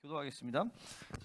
기도하겠습니다.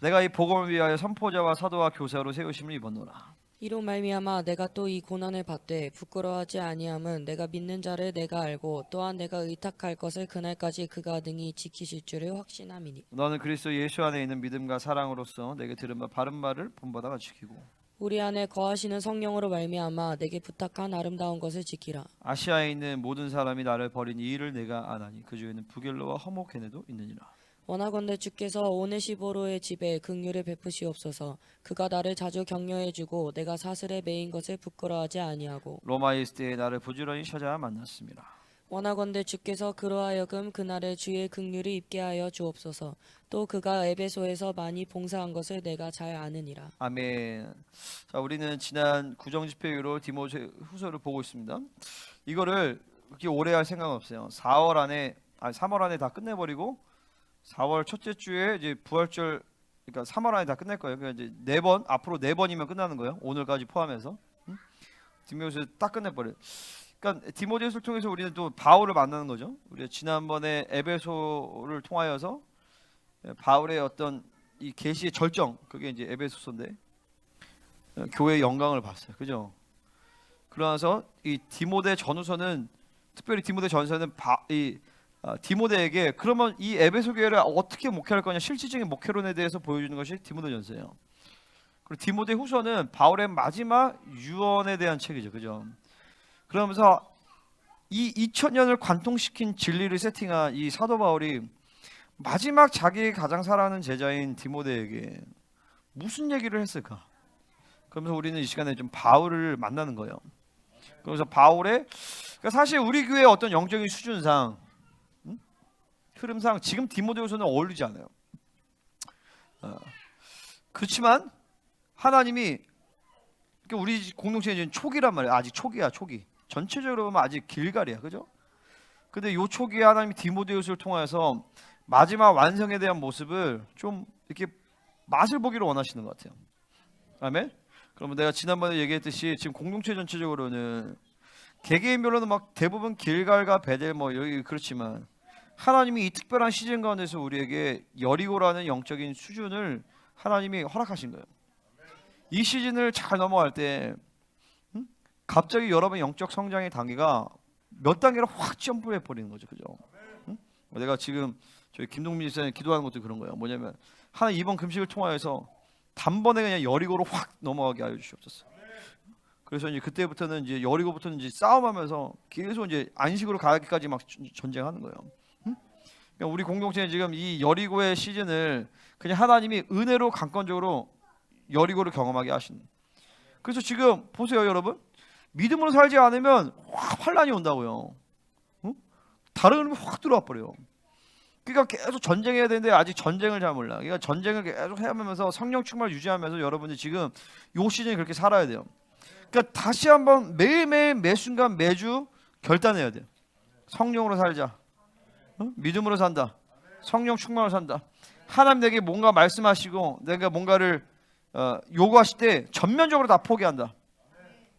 내가 이 복음을 위하여 선포자와 사도와 교사로 세우심을 입었노라. 이로 말미암아 내가 또 이 고난을 받되 부끄러워하지 아니함은 내가 믿는 자를 내가 알고 또한 내가 의탁할 것을 그날까지 그가 능히 지키실 줄을 확신함이니. 너는 그리스도 예수 안에 있는 믿음과 사랑으로서 내게 들은 바 바른 말을 본받아 지키고 우리 안에 거하시는 성령으로 말미암아 내게 부탁한 아름다운 것을 지키라. 아시아에 있는 모든 사람이 나를 버린 이 일을 내가 아나니 그 중에는 부gel로와 허목헤네도 있느니라. 원하건대 주께서 오네시보로의 집에 긍휼을 베푸시옵소서. 그가 나를 자주 격려해주고 내가 사슬에 매인 것을 부끄러워하지 아니하고. 로마에 있을 때에 나를 부지런히 찾아 만났습니다. 원하건대 주께서 그로 하여금 그날에 주의 긍휼을 입게 하여 주옵소서. 또 그가 에베소에서 많이 봉사한 것을 내가 잘 아느니라. 아멘. 자, 우리는 지난 구정 집회 이후로 디모데후서를 보고 있습니다. 이거를 그렇게 오래 할 생각은 없어요. 3월 안에 다 끝내버리고 4월 첫째 주에 이제 부활절, 그러니까 3월 안에 다 끝낼 거예요. 그러니까 이제 앞으로 4번이면 끝나는 거예요. 오늘까지 포함해서. 디모데후서 딱 끝내버려요. 그러니까 디모데후서를 통해서 우리는 또 바울을 만나는 거죠. 우리가 지난번에 에베소를 통하여서 바울의 어떤 이 계시의 절정, 그게 이제 에베소서인데 교회의 영광을 봤어요. 그죠? 그러면서 이 디모데 전후서는, 특별히 디모데 전서는 디모데에게 그러면 이 에베소 교회를 어떻게 목회할 거냐, 실질적인 목회론에 대해서 보여주는 것이 디모데 전서예요. 그리고 디모데 후서는 바울의 마지막 유언에 대한 책이죠. 그죠? 그러면서 이 2000년을 관통시킨 진리를 세팅한 이 사도 바울이 마지막 자기 가장 사랑하는 제자인 디모데에게 무슨 얘기를 했을까? 그러면서 우리는 이 시간에 좀 바울을 만나는 거예요. 그래서 그러니까 사실 우리 교회의 어떤 영적인 수준상, 흐름상 지금 디모데후서는 어울리지 않아요. 그렇지만 하나님이, 그러니까 우리 공동체는 초기란 말이에요. 아직 초기야, 초기. 전체적으로 보면 아직 길갈이야, 그죠? 근데 요 초기에 하나님이 디모데후서를 통해서 마지막 완성에 대한 모습을 좀 이렇게 맛을 보기를 원하시는 것 같아요. 아멘. 그러면 내가 지난번에 얘기했듯이 지금 공동체 전체적으로는 개개인별로는 막 대부분 길갈과 베델 뭐 여기 그렇지만 하나님이 이 특별한 시즌 가운데서 우리에게 여리고라는 영적인 수준을 하나님이 허락하신 거예요. 이 시즌을 잘 넘어갈 때 갑자기 여러분의 영적 성장의 단계가 몇 단계로 확 점프해 버리는 거죠. 그죠? 내가 지금 저희 김동민 집사님 기도하는 것도 그런 거예요. 뭐냐면 하나님 이번 금식을 통하여서 단번에 그냥 여리고로 확 넘어가게 하여 주시옵소서. 그래서 이제 그때부터는 이제 여리고부터는 이제 싸움하면서 계속 이제 안식으로 가기까지 막 전쟁하는 거예요. 그러니까 우리 공동체는 지금 이 여리고의 시즌을 그냥 하나님이 은혜로 강권적으로 여리고를 경험하게 하시는. 그래서 지금 보세요, 여러분. 믿음으로 살지 않으면 확 환란이 온다고요. 다른 의미 확 들어와 버려요. 그러니까 계속 전쟁해야 되는데 아직 전쟁을 잘 몰라. 그러니까 전쟁을 계속 해야하면서 성령 충만을 유지하면서 여러분이 지금 요 시즌에 그렇게 살아야 돼요. 그러니까 다시 한번 매일매일 매순간 매주 결단해야 돼요. 성령으로 살자. 믿음으로 산다. 성령 충만으로 산다. 하나님 내게 뭔가 말씀하시고 내가 뭔가를 요구하실 때 전면적으로 다 포기한다.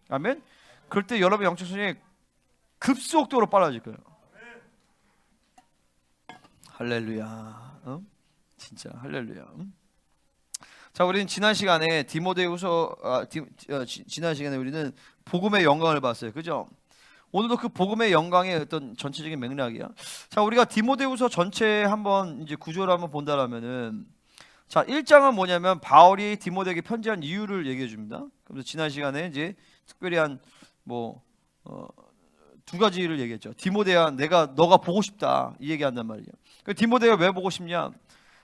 아멘. 그럴 때 여러분 영적 성장이 급속도로 빨라질 거예요. 할렐루야. 진짜 할렐루야. 자, 우리는 지난 시간에 지난 시간에 우리는 복음의 영광을 봤어요. 그죠? 오늘도 그 복음의 영광의 어떤 전체적인 맥락이야. 자, 우리가 디모데후서 전체 한번 이제 구조를 한번 본다라면은, 자, 1장은 뭐냐면 바울이 디모데에게 편지한 이유를 얘기해 줍니다. 그래서 지난 시간에 이제 특별히 두 가지를 얘기했죠. 디모데야, 너가 보고 싶다, 이 얘기한단 말이에요. 디모데가 왜 보고 싶냐?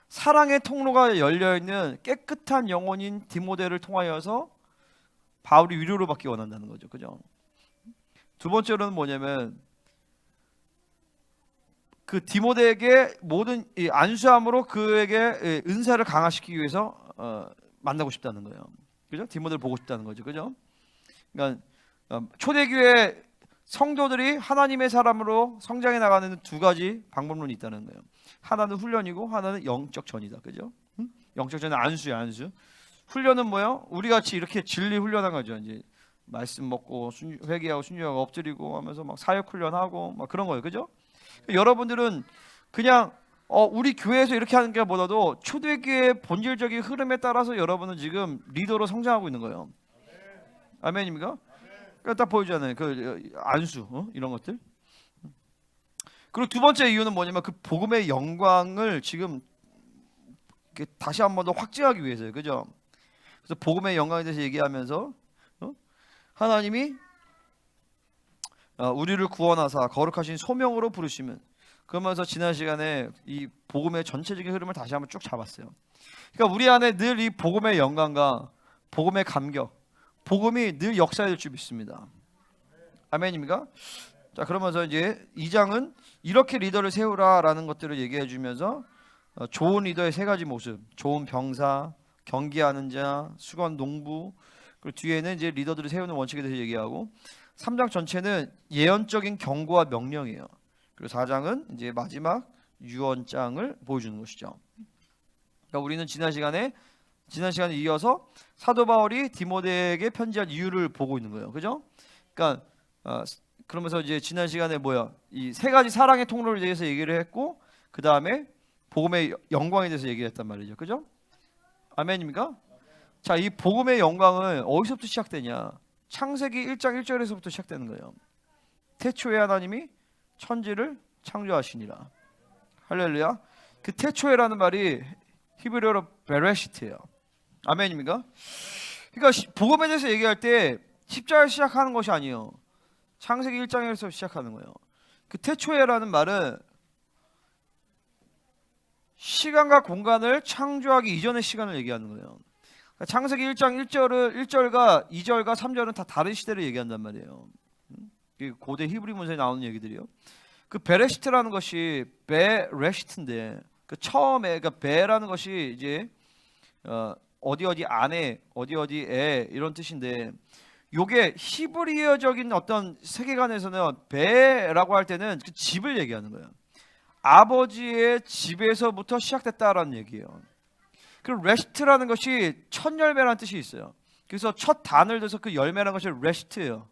사랑의 통로가 열려 있는 깨끗한 영혼인 디모데를 통하여서 바울이 위로를 받기 원한다는 거죠. 그죠? 두 번째로는 뭐냐면 그 디모데에게 모든 이 안수함으로 그에게 은사를 강화시키기 위해서 만나고 싶다는 거예요. 그죠? 디모데를 보고 싶다는 거죠. 그죠? 그러니까 초대교회 성도들이 하나님의 사람으로 성장해 나가는 두 가지 방법론이 있다는 거예요. 하나는 훈련이고 하나는 영적 전이다. 그죠? 영적 전은 안수야, 안수. 훈련은 뭐예요? 우리 같이 이렇게 진리 훈련한 거죠. 이제 말씀 먹고 회개하고 순종하고 엎드리고 하면서 막 사역 훈련하고 막 그런 거예요. 그죠? 여러분들은 그냥 우리 교회에서 이렇게 하는 게 보다도 초대교회의 본질적인 흐름에 따라서 여러분은 지금 리더로 성장하고 있는 거예요. 아멘입니까? 그러니까 딱 보여주잖아요. 그 안수 이런 것들. 그리고 두 번째 이유는 뭐냐면 그 복음의 영광을 지금 이렇게 다시 한 번 더 확증하기 위해서요. 그죠? 그래서 복음의 영광에 대해서 얘기하면서 하나님이 우리를 구원하사 거룩하신 소명으로 부르시면, 그러면서 지난 시간에 이 복음의 전체적인 흐름을 다시 한번 쭉 잡았어요. 그러니까 우리 안에 늘 이 복음의 영광과 복음의 감격, 복음이 늘 역사될 줄 믿습니다. 아멘입니까? 자, 그러면서 이제 2장은 이렇게 리더를 세우라라는 것들을 얘기해 주면서 좋은 리더의 세 가지 모습, 좋은 병사, 경계하는 자, 수건 농부, 그리고 뒤에는 이제 리더들을 세우는 원칙에 대해서 얘기하고, 3장 전체는 예언적인 경고와 명령이에요. 그리고 4장은 이제 마지막 유언장을 보여주는 것이죠. 그러니까 우리는 지난 시간에 이어서 사도 바울이 디모데에게 편지한 이유를 보고 있는 거예요. 그죠? 그러니까 그러면서 이제 지난 시간에 이 세 가지 사랑의 통로에 대해서 얘기를 했고, 그 다음에 복음의 영광에 대해서 얘기를 했단 말이죠. 그죠? 아멘입니까? 자, 이 복음의 영광은 어디서부터 시작되냐? 창세기 1장 1절에서부터 시작되는 거예요. 태초에 하나님이 천지를 창조하시니라. 할렐루야. 그 태초에라는 말이 히브리어로 베레시트예요. 아멘입니까? 그러니까 복음에 대해서 얘기할 때 십자가에 시작하는 것이 아니에요. 창세기 1장에서 시작하는 거예요. 그 태초에라는 말은 시간과 공간을 창조하기 이전의 시간을 얘기하는 거예요. 그러니까 창세기 1장 1절과 2절과 3절은 다 다른 시대를 얘기한단 말이에요. 고대 히브리 문서에 나오는 얘기들이요. 그 베레시트라는 것이 베레시트인데, 그 처음에, 그러니까 베라는 것이 이제 어디 안에, 어디에 이런 뜻인데, 요게 히브리어적인 어떤 세계관에서는 베라고 할 때는 그 집을 얘기하는 거예요. 아버지의 집에서부터 시작됐다라는 얘기예요. 그리고 레시트라는 것이 첫 열매라는 뜻이 있어요. 그래서 첫 단을 둬서 그 열매라는 것이 레시트예요.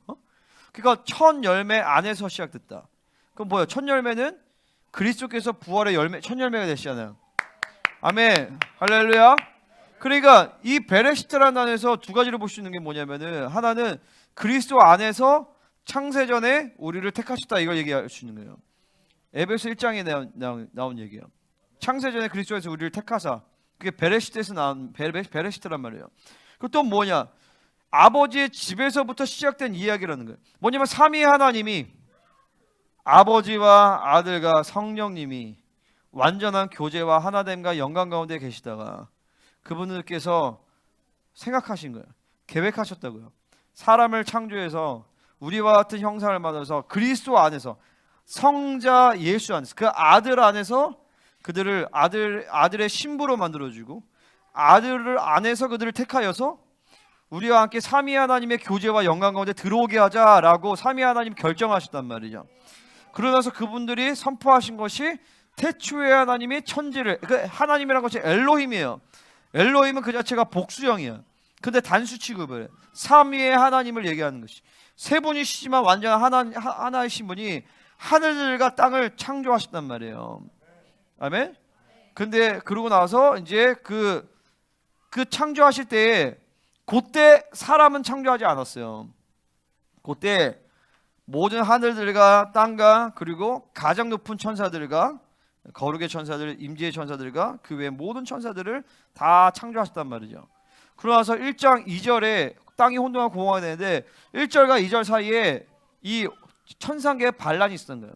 그러니까 첫 열매 안에서 시작됐다. 그럼 뭐예요? 첫 열매는 그리스도께서 부활의 열매, 첫 열매가 되시잖아요. 아멘, 할렐루야. 그러니까 이 베레시트라는 단에서 두 가지를 볼 수 있는 게 뭐냐면은, 하나는 그리스도 안에서 창세전에 우리를 택하셨다, 이걸 얘기할 수 있는 거예요. 에베소 1장에 나온 얘기예요. 창세전에 그리스도에서 우리를 택하사, 그게 베레시트에서 나온 베레시트란 말이에요. 그리고 또 뭐냐? 아버지의 집에서부터 시작된 이야기라는 거예요. 뭐냐면 삼위 하나님이, 아버지와 아들과 성령님이 완전한 교제와 하나됨과 영광 가운데 계시다가 그분들께서 생각하신 거예요. 계획하셨다고요. 사람을 창조해서 우리와 같은 형상을 만들어서 그리스도 안에서, 성자 예수 안에서, 그 아들 안에서 그들을 아들의 신부로 만들어주고, 아들을 안에서 그들을 택하여서 우리와 함께 삼위 하나님의 교제와 영광 가운데 들어오게 하자라고 삼위 하나님 결정하셨단 말이죠. 그러면서 그분들이 선포하신 것이 태초에 하나님이 천지를, 그 하나님이라는 것이 엘로힘이에요. 엘로힘은 그 자체가 복수형이야. 근데 단수 취급을, 삼위의 하나님을 얘기하는 것이, 세 분이시지만 완전한 하나이신 분이 하늘과 땅을 창조하셨단 말이에요. 아멘. 근데 그러고 나서 이제 그 창조하실 때에, 그때 사람은 창조하지 않았어요. 그때 모든 하늘들과 땅과 그리고 가장 높은 천사들과 거룩의 천사들, 임재의 천사들과 그 외 모든 천사들을 다 창조하셨단 말이죠. 그러나서 1장 2절에 땅이 혼돈하고 공허가 되는데, 1절과 2절 사이에 이 천상계의 반란이 있었던 거예요.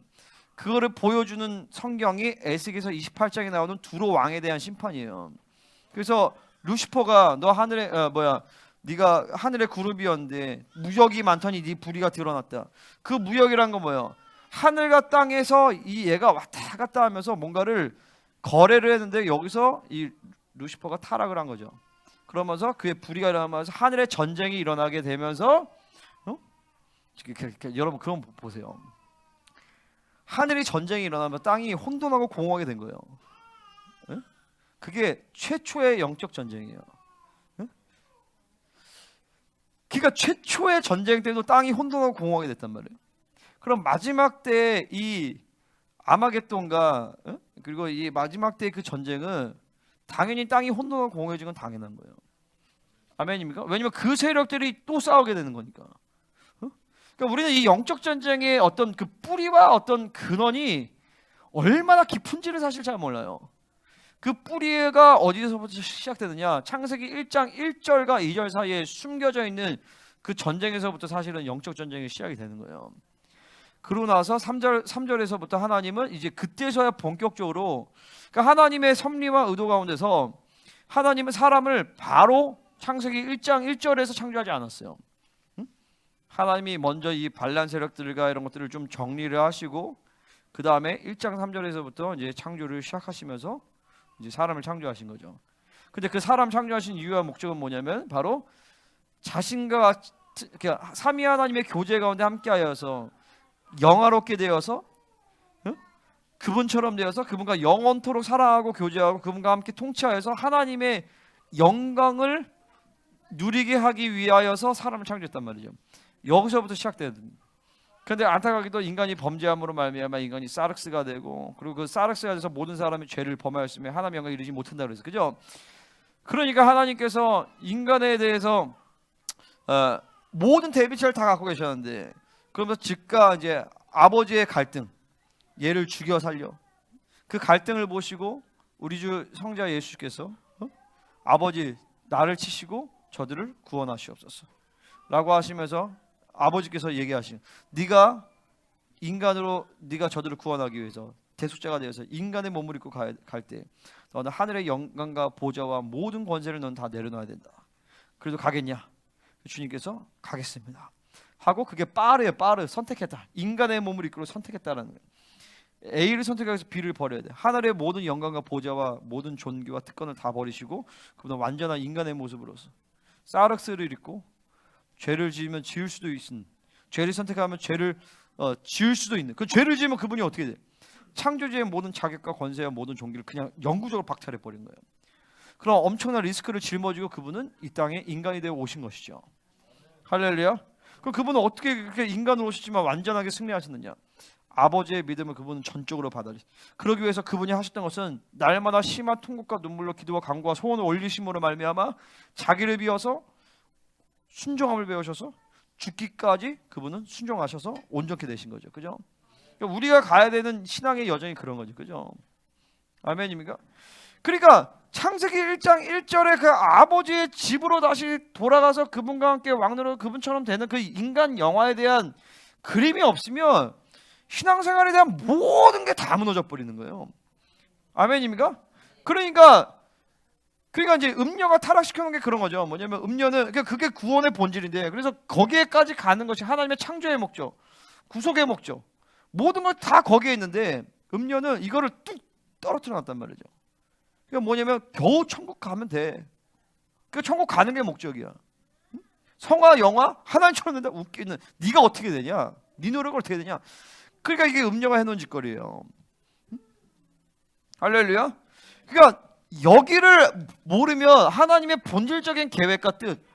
그거를 보여주는 성경이 에스겔서 28장에 나오는 두로 왕에 대한 심판이에요. 그래서 루시퍼가 너 하늘에 네가 하늘의 그룹이었는데 무역이 많더니 네 불의가 드러났다. 그 무역이란 건 뭐예요? 하늘과 땅에서 이 얘가 왔다 갔다 하면서 뭔가를 거래를 했는데, 여기서 이 루시퍼가 타락을 한 거죠. 그러면서 그의 불의가 일어나면서 하늘의 전쟁이 일어나게 되면서, 여러분 그런 거 보세요. 하늘이 전쟁이 일어나면 땅이 혼돈하고 공허하게 된 거예요. 그게 최초의 영적 전쟁이에요. 그러니까 최초의 전쟁 때도 땅이 혼돈하고 공허하게 됐단 말이에요. 그럼 마지막 때 이 아마겟돈과 그리고 이 마지막 때 그 전쟁은 당연히 땅이 혼돈하고 공허해진 건 당연한 거예요. 아멘입니까? 왜냐면 그 세력들이 또 싸우게 되는 거니까. 그러니까 우리는 이 영적 전쟁의 어떤 그 뿌리와 어떤 근원이 얼마나 깊은지를 사실 잘 몰라요. 그 뿌리가 어디서부터 시작되느냐? 창세기 1장 1절과 2절 사이에 숨겨져 있는 그 전쟁에서부터 사실은 영적 전쟁이 시작이 되는 거예요. 그러고 나서 3절에서부터 하나님은 이제 그때서야 본격적으로, 그러니까 하나님의 섭리와 의도 가운데서 하나님은 사람을 바로 창세기 1장 1절에서 창조하지 않았어요. 하나님이 먼저 이 반란 세력들과 이런 것들을 좀 정리를 하시고 그 다음에 1장 3절에서부터 이제 창조를 시작하시면서 이제 사람을 창조하신 거죠. 근데 그 사람 창조하신 이유와 목적은 뭐냐면 바로 자신과 삼위 하나님의 교제 가운데 함께하여서 영화롭게 되어서 그분처럼 되어서 그분과 영원토록 사랑하고 교제하고 그분과 함께 통치하여서 하나님의 영광을 누리게 하기 위하여서 사람을 창조했단 말이죠. 여기서부터 시작돼야 됩니다. 그런데 안타깝게도 인간이 범죄함으로 말미암아 인간이 사륵스가 되고, 그리고 그 사륵스가 돼서 모든 사람이 죄를 범하였으며 하나님의 영광에 이르지 못한다 그래서, 그죠? 그러니까 하나님께서 인간에 대해서 모든 대비체를 다 갖고 계셨는데, 그러면서 즉각 이제 아버지의 갈등, 얘를 죽여 살려, 그 갈등을 보시고 우리 주 성자 예수께서 아버지 나를 치시고 저들을 구원하시옵소서 라고 하시면서 아버지께서 얘기하신, 네가 인간으로 네가 저들을 구원하기 위해서 대속자가 되어서 인간의 몸을 입고 갈 때 너는 하늘의 영광과 보좌와 모든 권세를 너는 다 내려놔야 된다. 그래도 가겠냐? 주님께서 가겠습니다 하고, 그게 빠르요. 선택했다. 인간의 몸을 입고 선택했다라는 거예요. A를 선택해서 B를 버려야 돼. 하늘의 모든 영광과 보좌와 모든 존귀와 특권을 다 버리시고 그보다 완전한 인간의 모습으로서 사륵스를 입고 죄를 지으면 지을 수도 있는, 죄를 선택하면 죄를 지을 수도 있는, 그 죄를 지으면 그분이 어떻게 돼? 창조주의 모든 자격과 권세와 모든 종기를 그냥 영구적으로 박탈해 버린 거예요. 그럼 엄청난 리스크를 짊어지고 그분은 이 땅에 인간이 되어 오신 것이죠. 할렐루야. 그럼 그분은 어떻게 그렇게 인간으로 오시지만 완전하게 승리하셨느냐? 아버지의 믿음을 그분은 전적으로 받아들이. 그러기 위해서 그분이 하셨던 것은 날마다 심한 통곡과 눈물로 기도와 간구와 소원을 올리심으로 말미암아 자기를 비워서 순종함을 배우셔서 죽기까지 그분은 순종하셔서 온전케 되신 거죠. 그죠? 그러니까 우리가 가야 되는 신앙의 여정이 그런 거죠. 그죠? 아멘입니까? 그러니까 창세기 1장 1절에 그 아버지의 집으로 다시 돌아가서 그분과 함께 왕노로 그분처럼 되는 그 인간 영화에 대한 그림이 없으면 신앙생활에 대한 모든 게 다 무너져 버리는 거예요. 아멘입니까? 그러니까 이제 음녀가 타락시켜 놓은 게 그런 거죠. 뭐냐면 음녀는 그게 구원의 본질인데, 그래서 거기에까지 가는 것이 하나님의 창조의 목적, 구속의 목적, 모든 걸 다 거기에 있는데 음녀는 이거를 뚝 떨어뜨려 놨단 말이죠. 그러니까 뭐냐면 겨우 천국 가면 돼. 그 천국 가는 게 목적이야. 성화 영화 하나님처럼 된다 웃기는, 네가 어떻게 되냐? 네 노력을 어떻게 되냐? 그러니까 이게 음녀가 해놓은 짓거리예요. 할렐루야. 그러니까 여기를 모르면 하나님의 본질적인 계획과 뜻,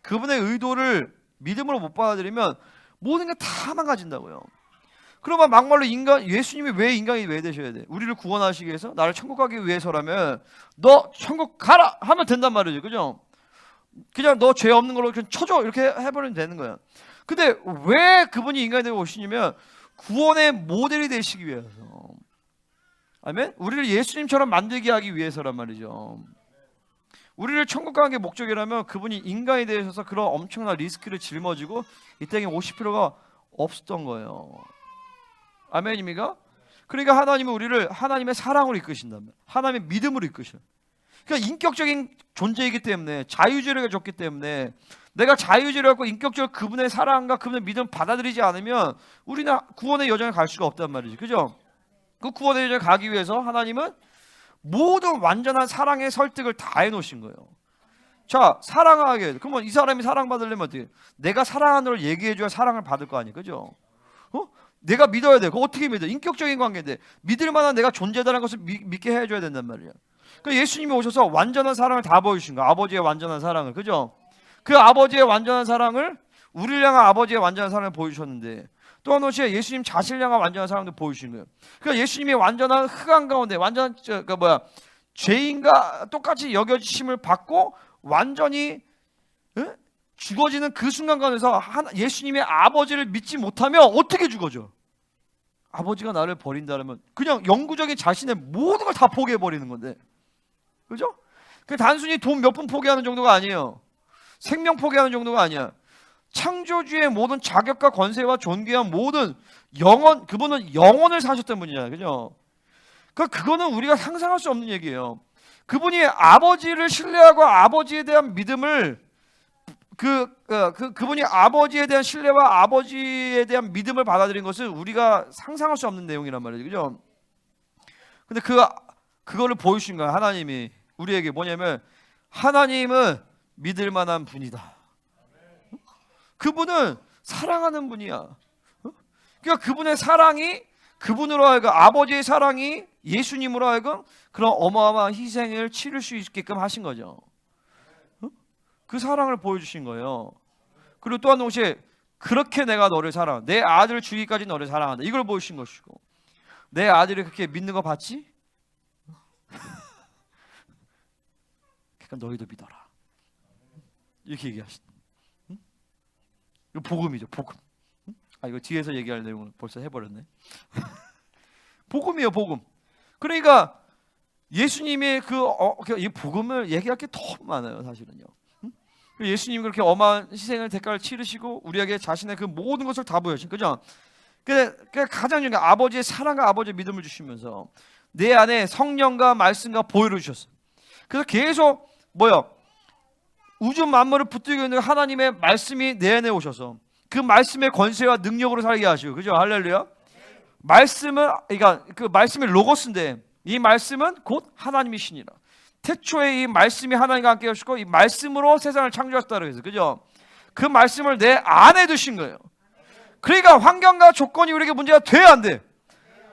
그분의 의도를 믿음으로 못 받아들이면 모든 게 다 망가진다고요. 그러면 막말로 예수님이 왜 인간이 왜 되셔야 돼? 우리를 구원하시기 위해서, 나를 천국 가기 위해서라면 너 천국 가라 하면 된단 말이죠. 그죠? 그냥 너 죄 없는 걸로 그냥 쳐줘 이렇게 해버리면 되는 거야. 근데 왜 그분이 인간이 되고 오시냐면 구원의 모델이 되시기 위해서. 아멘? 우리를 예수님처럼 만들게 하기 위해서란 말이죠. 우리를 천국 가는 게 목적이라면 그분이 인간이 되셔서 그런 엄청난 리스크를 짊어지고 이 땅에 오실 필요가 없었던 거예요. 아멘입니까? 그러니까 하나님은 우리를 하나님의 사랑으로 이끄신단 말이에요. 하나님의 믿음으로 이끄셔요. 그러니까 인격적인 존재이기 때문에, 자유주의를 줬기 때문에, 내가 자유주의를 갖고 인격적으로 그분의 사랑과 그분의 믿음을 받아들이지 않으면 우리는 구원의 여정에 갈 수가 없단 말이죠. 그죠? 그 구원의 여정에 가기 위해서 하나님은 모든 완전한 사랑의 설득을 다 해놓으신 거예요. 자, 사랑하게. 그러면 이 사람이 사랑받으려면 어떻게? 내가 사랑하는 걸 얘기해줘야 사랑을 받을 거 아니에요. 그죠? 내가 믿어야 돼. 그거 어떻게 믿어? 인격적인 관계인데 믿을 만한 내가 존재다라는 것을 믿게 해줘야 된단 말이에요. 그러니까 예수님이 오셔서 완전한 사랑을 다 보여주신 거예요. 아버지의 완전한 사랑을. 그죠? 그 아버지의 완전한 사랑을, 우리를 향한 아버지의 완전한 사랑을 보여주셨는데, 또한 동시에 예수님 자신을 향한 완전한 사랑도 보여주시는 거예요. 그러니까 예수님이 완전한 흑암 가운데 완전한 죄인과 똑같이 여겨지심을 받고 완전히 죽어지는 그 순간 가운데서 예수님의 아버지를 믿지 못하면 어떻게 죽어져? 아버지가 나를 버린다면 그냥 영구적인 자신의 모든 걸 다 포기해 버리는 건데, 그죠? 그 단순히 돈 몇 푼 포기하는 정도가 아니에요. 생명 포기하는 정도가 아니야. 창조주의 모든 자격과 권세와 존귀한 모든 영원, 그분은 영원을 사셨던 분이잖아요, 그죠? 그거는 우리가 상상할 수 없는 얘기예요. 그분이 아버지를 신뢰하고 아버지에 대한 믿음을 그분이 아버지에 대한 신뢰와 아버지에 대한 믿음을 받아들인 것은 우리가 상상할 수 없는 내용이란 말이죠, 그죠? 근데 그거를 보여주신 거야, 하나님이 우리에게. 뭐냐면 하나님은 믿을 만한 분이다. 그분은 사랑하는 분이야. 그러니까 그분의 사랑이, 그분으로 하여금 아버지의 사랑이 예수님으로 하여금 그런 어마어마한 희생을 치를 수 있게끔 하신 거죠. 그 사랑을 보여주신 거예요. 그리고 또한 동시에 그렇게 내가 너를 사랑한다, 내 아들을 주기까지 너를 사랑한다, 이걸 보여주신 것이고, 내 아들이 그렇게 믿는 거 봤지? 그러니까 너희도 믿어라, 이렇게 얘기하신. 이거 복음이죠, 복음. 이거 뒤에서 얘기할 내용을 벌써 해버렸네. 복음이에요, 복음. 그러니까 예수님의 이 복음을 얘기할 게 더 많아요, 사실은요. 예수님이 그렇게 어마한 희생을 대가를 치르시고 우리에게 자신의 그 모든 것을 다 보여주신, 그죠? 그 가장 중요한 아버지의 사랑과 아버지의 믿음을 주시면서 내 안에 성령과 말씀과 보혈을 주셨어요. 그래서 계속 우주 만물을 붙들고 있는 하나님의 말씀이 내 안에 오셔서 그 말씀의 권세와 능력으로 살게 하시고, 그죠? 할렐루야. 말씀은, 그러니까 그 말씀이 로고스인데 이 말씀은 곧 하나님이시니라. 태초에 이 말씀이 하나님과 함께 하시고 이 말씀으로 세상을 창조하셨다고 해서, 그죠? 그 말씀을 내 안에 두신 거예요. 그러니까 환경과 조건이 우리에게 문제가 돼야 안 돼.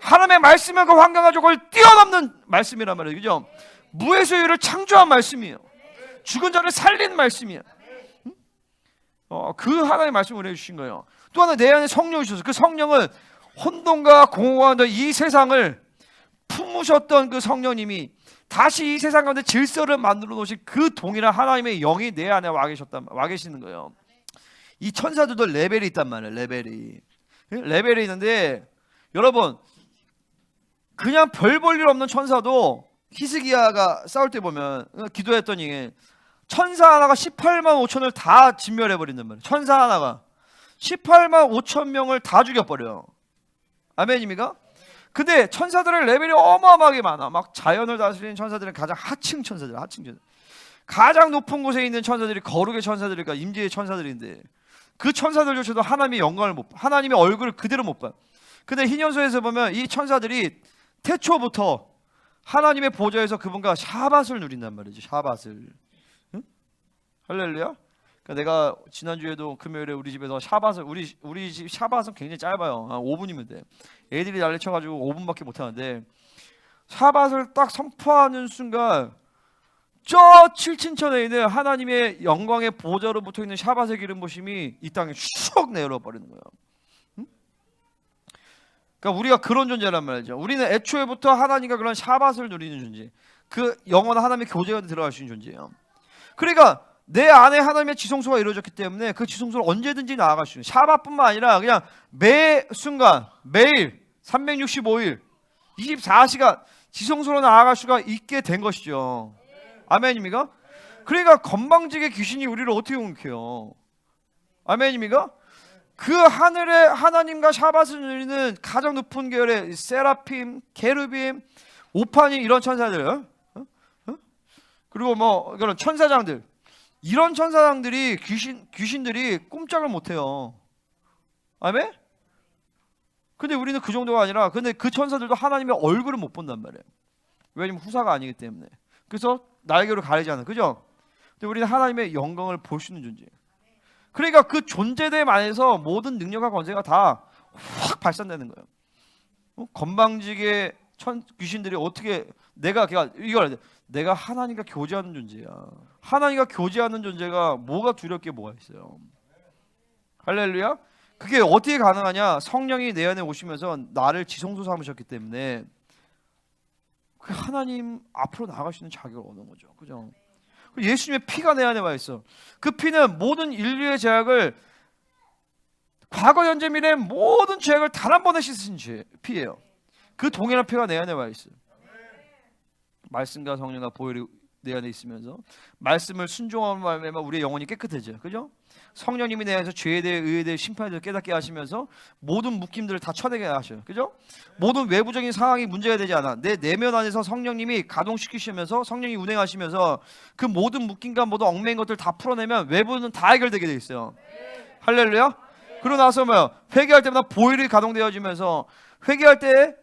하나님의 말씀은 그 환경과 조건을 뛰어넘는 말씀이란 말이에요, 그죠? 무에서 유를 창조한 말씀이에요. 죽은 자를 살린 말씀이에요. 그 하나님의 말씀을 해주신 거예요. 또 하나 내 안에 성령이 주셔서 그 성령은 혼돈과 공허한 이 세상을 품으셨던 그 성령님이 다시 이 세상 가운데 질서를 만들어 놓으신 그 동일한 하나님의 영이 내 안에 와 계시는 거예요. 이 천사들도 레벨이 있단 말이에요. 레벨이 있는데, 여러분, 그냥 별 볼 일 없는 천사도 히스기야가 싸울 때 보면 기도했더니 천사 하나가 18만 5천을 다 진멸해 버린단 말이에요. 천사 하나가 18만 5천 명을 다 죽여버려요. 아멘입니까? 근데 천사들의 레벨이 어마어마하게 많아. 막 자연을 다스리는 천사들은 가장 하층 천사들. 가장 높은 곳에 있는 천사들이 거룩의 천사들이니까 임재의 천사들인데 그 천사들조차도 하나님의 영광을 못 봐. 하나님의 얼굴을 그대로 못 봐. 근데 희년서에서 보면 이 천사들이 태초부터 하나님의 보좌에서 그분과 샤밧을 누린단 말이죠. 샤밧을. 응? 할렐루야. 그러니까 내가 지난주에도 금요일에 우리 집에서 샤밧을, 우리 집 샤밧은 굉장히 짧아요. 한 5분이면 돼. 애들이 난리쳐가지고 5분밖에 못 하는데 샤밧을 딱 선포하는 순간 저 칠친천에 있는 하나님의 영광의 보좌로 붙어 있는 샤밧의 기름 부심이 이 땅에 슉 내려 버리는 거예요. 응? 그러니까 우리가 그런 존재란 말이죠. 우리는 애초에부터 하나님과 그런 샤밧을 누리는 존재, 그 영원한 하나님의 교제가 들어갈 수 있는 존재예요. 그러니까 내 안에 하나님의 지성소가 이루어졌기 때문에 그 지성소를 언제든지 나아갈 수 있는, 샤밧뿐만 아니라 그냥 매 순간 매일 365일 24시간 지성소로 나아갈 수가 있게 된 것이죠. 아멘입니까? 그러니까 건방지게 귀신이 우리를 어떻게 공격해요? 아멘입니까? 그 하늘에 하나님과 샤밧을 누리는 가장 높은 계열의 세라핌, 게르빔, 오파니, 이런 천사들, 그리고 뭐 그런 천사장들, 이런 천사장들이 귀신들이 꼼짝을 못해요. 아멘? 근데 우리는 그 정도가 아니라, 근데 그 천사들도 하나님의 얼굴을 못 본단 말이에요. 왜냐면 후사가 아니기 때문에. 그래서 날개로 가리지 않아, 그죠? 근데 우리는 하나님의 영광을 볼 수 있는 존재예요. 그러니까 그 존재됨 안에서 모든 능력과 권세가 다 확 발산되는 거예요. 건방지게 귀신들이 어떻게, 내가 하나님과 교제하는 존재야. 하나님과 교제하는 존재가 뭐가 두렵게 뭐가 있어요? 할렐루야. 그게 어떻게 가능하냐? 성령이 내 안에 오시면서 나를 지성소 삼으셨기 때문에 그 하나님 앞으로 나아갈 수 있는 자격을 얻는 거죠. 그죠? 예수님의 피가 내 안에 와 있어. 그 피는 모든 인류의 죄악을, 과거 현재 미래 모든 죄악을 단 한 번에 씻으신 피예요. 그 동일한 피가 내 안에 와 있어요. 말씀과 성령과 보혈이 내 안에 있으면서 말씀을 순종하는 말에 우리의 영혼이 깨끗해져요. 그죠? 성령님이 내 안에서 죄에 대해 의에 대해 심판에 대해 깨닫게 하시면서 모든 묶임들을 다 쳐내게 하셔요. 그죠? 모든 외부적인 상황이 문제가 되지 않아. 내 내면 안에서 성령님이 가동시키시면서 성령이 운행하시면서 그 모든 묶임과 모든 얽매인 것들 다 풀어내면 외부는 다 해결되게 돼 있어요. 할렐루야. 그러고 나서 회개할 때마다 보혈이 가동되어지면서 회개할 때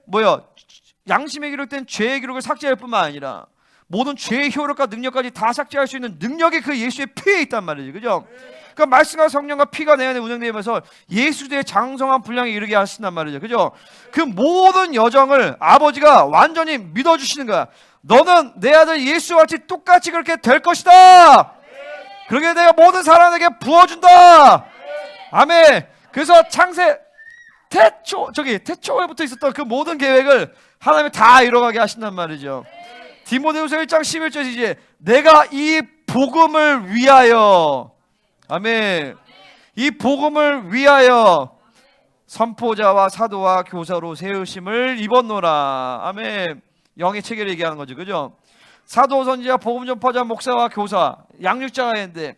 양심의 기록된 죄의 기록을 삭제할 뿐만 아니라 모든 죄의 효력과 능력까지 다 삭제할 수 있는 능력이 그 예수의 피에 있단 말이죠. 그죠? 그러니까 말씀과 성령과 피가 내 안에 운행되면서 예수의 장성한 분량에 이르게 하신단 말이죠. 그죠? 그 모든 여정을 아버지가 완전히 믿어주시는 거야. 너는 내 아들 예수와 같이 똑같이 그렇게 될 것이다. 그러게 내가 모든 사람에게 부어준다. 아멘. 그래서 태초에부터 있었던 그 모든 계획을 하나님이 다 이뤄가게 하신단 말이죠. 디모데후서 1장 11절이지. 내가 이 복음을 위하여, 아멘, 이 복음을 위하여 선포자와 사도와 교사로 세우심을 입었노라. 아멘. 영의 체계를 얘기하는 거죠. 그죠? 사도, 선지자, 복음 전파자, 목사와 교사, 양육자가 있는데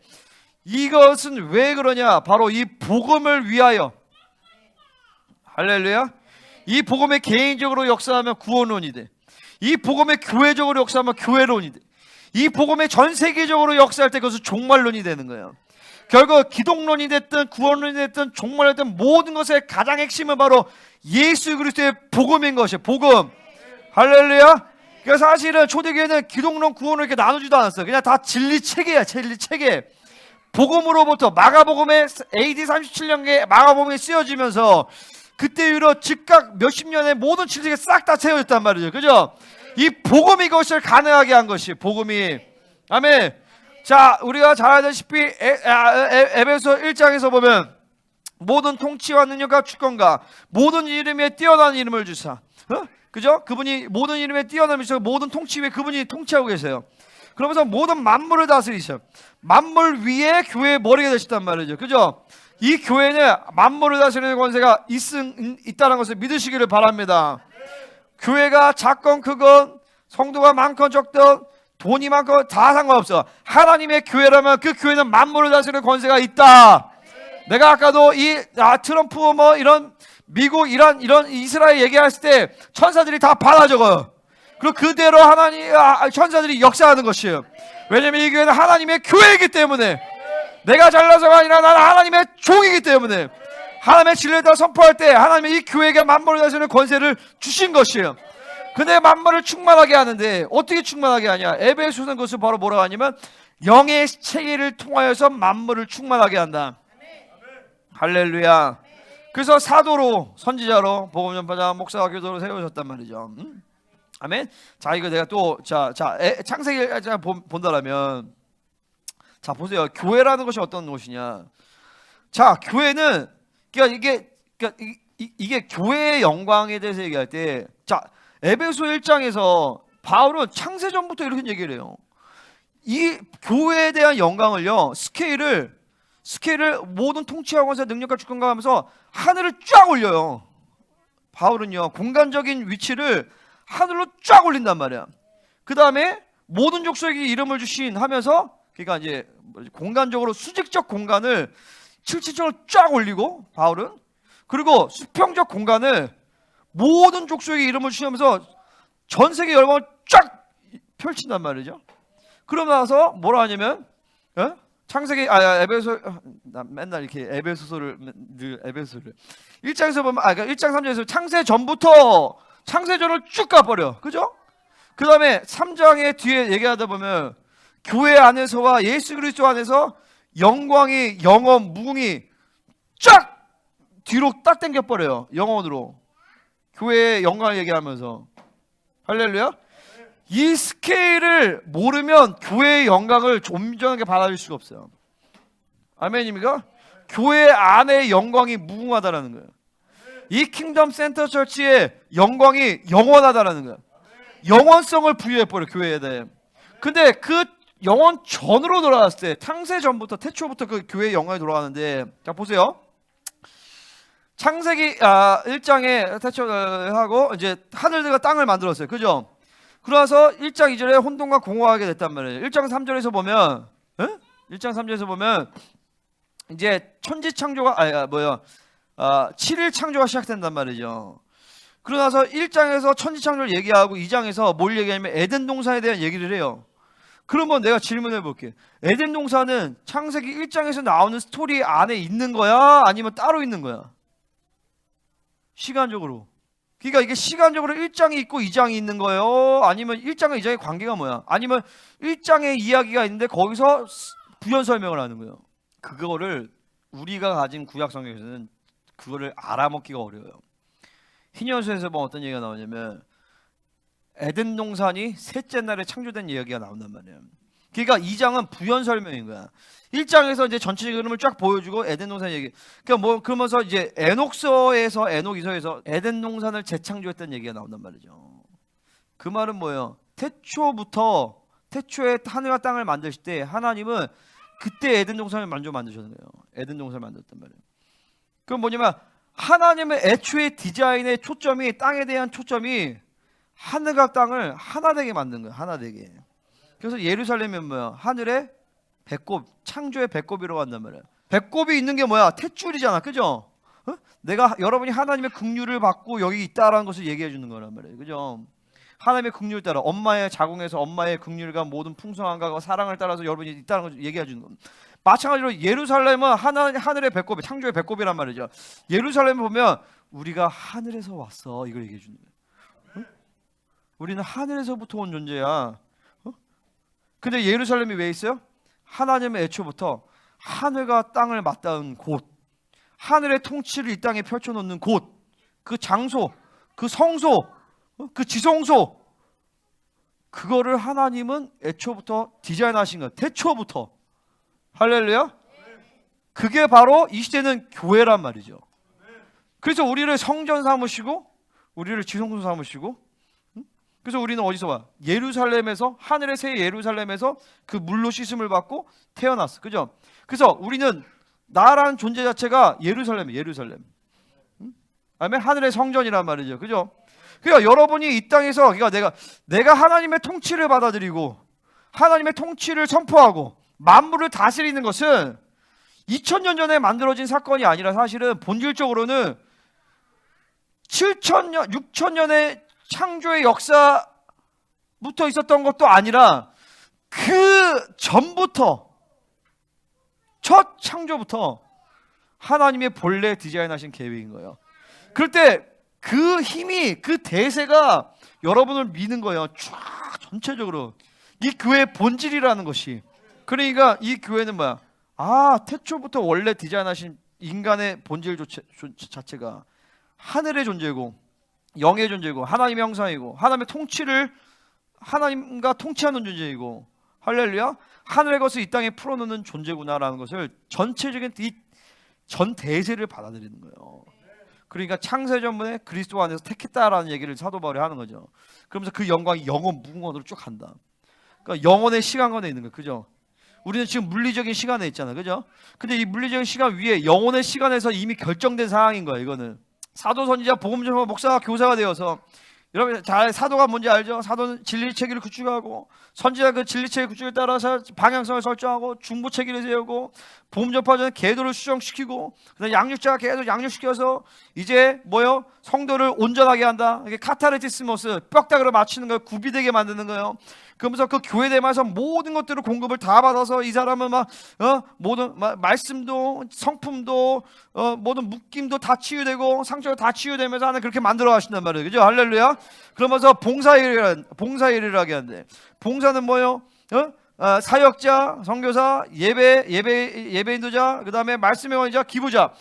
이것은 왜 그러냐? 바로 이 복음을 위하여. 할렐루야. 이 복음에 개인적으로 역사하면 구원론이 돼. 이 복음에 교회적으로 역사하면 교회론이 돼. 이 복음에 전 세계적으로 역사할 때 그것은 종말론이 되는 거예요. 결국 기독론이 됐든 구원론이 됐든 종말이 됐든 모든 것의 가장 핵심은 바로 예수 그리스도의 복음인 것이에요. 복음. 할렐루야. 그러니까 사실은 초대교회는 기독론, 구원론 이렇게 나누지도 않았어요. 그냥 다 진리 체계야. 진리 체계. 복음으로부터 마가복음에 AD 37년에 마가복음에 쓰여지면서 그때 이후로 즉각 몇십 년의 모든 진리가 싹 다 채워졌단 말이죠. 그죠? 이 복음이 이것을 가능하게 한 것이 복음이. 아멘. 자, 우리가 잘 알다시피 에베소 1장에서 보면 모든 통치와 능력과 주권과 모든 이름에 뛰어난 이름을 주사. 그죠? 그분이 모든 이름에 뛰어나면서 모든 통치 위에 그분이 통치하고 계세요. 그러면서 모든 만물을 다스리셔. 만물 위에 교회의 머리가 되셨단 말이죠. 그죠? 이 교회는 만물을 다스리는 권세가 있다는 것을 믿으시기를 바랍니다. 교회가 작건 크건 성도가 많건 적건 돈이 많건 다 상관없어. 하나님의 교회라면 그 교회는 만물을 다스리는 권세가 있다. 내가 아까도 트럼프 이런 미국 이런 이스라엘 얘기했을 때 천사들이 다 받아 적어요. 그리고 그대로 천사들이 역사하는 것이에요. 왜냐면 이 교회는 하나님의 교회이기 때문에. 내가 잘나서가 아니라 나는 하나님의 종이기 때문에 하나님의 진리를 다 선포할 때 하나님이 이 교회에게 만물을 다스리는 권세를 주신 것이에요. 근데 만물을 충만하게 하는데 어떻게 충만하게 하냐? 에베소서는 그것을 바로 뭐라고 하냐면 영의 체계를 통하여서 만물을 충만하게 한다. 할렐루야. 그래서 사도로, 선지자로, 복음 전파자, 목사와 교도로 세우셨단 말이죠. 아멘. 자, 이거 내가 또 창세기 본다라면, 자 보세요. 교회라는 것이 어떤 것이냐? 자, 교회는 이게 교회의 영광에 대해서 얘기할 때, 자 에베소 1장에서 바울은 창세전부터 이렇게 얘기를 해요. 이 교회에 대한 영광을요, 스케일을 모든 통치와 권세 능력과 주권과 하면서 하늘을 쫙 올려요. 바울은요, 공간적인 위치를 하늘로 쫙 올린단 말이야. 그 다음에 모든 족속에게 이름을 주신 하면서, 그러니까 이제 공간적으로 수직적 공간을 7지층을 쫙 올리고 바울은, 그리고 수평적 공간을 모든 족속에게 이름을 주시면서 전 세계 열방을 쫙 펼친단 말이죠. 그러고 나서 뭐라 하냐면, 창세기 에베소, 나 맨날 이렇게 에베소서를 1장에서 보면 그러니까 1장 3장에서 창세 전부터 창세전을 쭉 가버려. 그죠? 그 다음에 3장의 뒤에 얘기하다 보면 교회 안에서와 예수 그리스도 안에서 영광이, 영원, 무궁이 쫙 뒤로 딱 당겨버려요. 영원으로. 교회의 영광을 얘기하면서. 할렐루야. 이 스케일을 모르면 교회의 영광을 온전하게 받아들일 수가 없어요. 아멘입니까? 교회 안의 영광이 무궁하다라는 거예요. 이 킹덤 센터 처치의 영광이 영원하다라는 거예요. 영원성을 부여해버려 교회에 대해. 근데 그 영원 전으로 돌아갔을 때, 창세 전부터, 태초부터 그 교회의 영광이 돌아가는데, 자 보세요. 창세기 1장에 태초하고 이제 하늘들과 땅을 만들었어요. 그죠? 그러나서 1장 2절에 혼돈과 공허하게 됐단 말이에요. 1장 3절에서 보면 1장 3절에서 보면 이제 천지 창조가 7일 창조가 시작된단 말이죠. 그러나서 1장에서 천지 창조를 얘기하고 2장에서 뭘 얘기하냐면 에덴 동산에 대한 얘기를 해요. 그러면 내가 질문해 볼게. 에덴 동산은 창세기 1장에서 나오는 스토리 안에 있는 거야? 아니면 따로 있는 거야? 시간적으로. 그러니까 이게 시간적으로 1장이 있고 2장이 있는 거예요? 아니면 1장과 2장의 관계가 뭐야? 아니면 1장의 이야기가 있는데 거기서 부연 설명을 하는 거예요. 그거를 우리가 가진 구약 성경에서는 그거를 알아먹기가 어려워요. 희년서에서 보면 어떤 얘기가 나오냐면 에덴 동산이 셋째 날에 창조된 이야기가 나온단 말이에요. 그러니까 2장은 부연 설명인 거야. 1장에서 이제 전체 그림을 쫙 보여주고 에덴 동산 얘기. 그러니까 그러면서 이제 에녹서에서 에녹이서에서 에덴 동산을 재창조했다는 얘기가 나온단 말이죠. 그 말은 뭐예요? 태초에 하늘과 땅을 만드실 때 하나님은 그때 에덴 동산을 먼저 만드셨는 거예요. 에덴 동산을 만들었단 말이에요. 그럼 뭐냐면 하나님의 애초의 디자인의 초점이, 땅에 대한 초점이 하늘과 땅을 하나 되게 만든 거예요. 하나 되게. 그래서 예루살렘은 뭐야? 하늘의 배꼽, 창조의 배꼽이라고 한단 말이에요. 배꼽이 있는 게 뭐야? 탯줄이잖아. 그죠? 여러분이 하나님의 긍휼을 받고 여기 있다라는 것을 얘기해 주는 거란 말이에요. 그죠? 하나님의 긍휼을 따라, 엄마의 자궁에서 엄마의 긍휼과 모든 풍성함과 사랑을 따라서 여러분이 있다는 것을 얘기해 주는 겁니다. 마찬가지로 예루살렘은 하늘의 배꼽이, 창조의 배꼽이란 말이죠. 예루살렘을 보면 우리가 하늘에서 왔어, 이걸 얘기해 주는 거예요. 우리는 하늘에서부터 온 존재야. 근데 예루살렘이 왜 있어요? 하나님의 애초부터 하늘과 땅을 맞닿은 곳, 하늘의 통치를 이 땅에 펼쳐놓는 곳, 그 장소, 그 성소, 그 지성소, 그거를 하나님은 애초부터 디자인하신 거예요. 태초부터. 할렐루야. 그게 바로 이 시대는 교회란 말이죠. 그래서 우리를 성전 삼으시고 우리를 지성소 삼으시고, 그래서 우리는 어디서 와? 예루살렘에서, 하늘의 새 예루살렘에서 그 물로 씻음을 받고 태어났어. 그죠? 그래서 우리는, 나라는 존재 자체가 예루살렘이에요. 예루살렘. 아멘. 하늘의 성전이란 말이죠. 그죠? 그러니까 여러분이 이 땅에서, 그러니까 내가 하나님의 통치를 받아들이고 하나님의 통치를 선포하고 만물을 다스리는 것은 2000년 전에 만들어진 사건이 아니라 사실은 본질적으로는 7000년, 6000년의 창조의 역사부터 있었던 것도 아니라 그 전부터, 첫 창조부터 하나님의 본래 디자인하신 계획인 거예요. 그럴 때 그 힘이, 그 대세가 여러분을 미는 거예요. 쫙 전체적으로 이 교회의 본질이라는 것이. 그러니까 이 교회는 뭐야? 태초부터 원래 디자인하신 인간의 본질 자체가 하늘의 존재고 영의 존재고 하나님의 형상이고 하나님의 통치를, 하나님과 통치하는 존재이고, 할렐루야, 하늘의 것을 이 땅에 풀어놓는 존재구나라는 것을 전체적인 이 전 대세를 받아들이는 거예요. 그러니까 창세전문에 그리스도 안에서 택했다라는 얘기를 사도 바울이 하는 거죠. 그러면서 그 영광이 영원 무궁원으로 쭉 간다. 그러니까 영원의 시간관에 있는 거예요. 그죠? 우리는 지금 물리적인 시간에 있잖아. 그죠? 근데 이 물리적인 시간 위에 영혼의 시간에서 이미 결정된 상황인 거야. 이거는 사도, 선지자, 복음 전파, 목사가, 교사가 되어서, 여러분 다 사도가 뭔지 알죠? 사도는 진리 체계를 구축하고, 선지자 그 진리 체계 구축에 따라서 방향성을 설정하고, 중보 체계를 세우고, 복음 전파자는 계도를 수정시키고, 그다음 양육자가 계속 양육시켜서 이제 뭐요? 성도를 온전하게 한다. 이게 카타르티스모스, 뼈다귀로 맞추는 걸 구비되게 만드는 거예요. 그러면서 그 교회 대마에서 모든 것들을 공급을 다 받아서 이 사람은 모든 말씀도, 성품도, 모든 묶임도 다 치유되고 상처가 다 치유되면서 하나 그렇게 만들어 가신단 말이에요. 그죠? 할렐루야. 그러면서 봉사일을 하게 한대. 봉사는 뭐요? 사역자, 선교사, 예배인도자, 그 다음에 말씀의 원자, 기부자.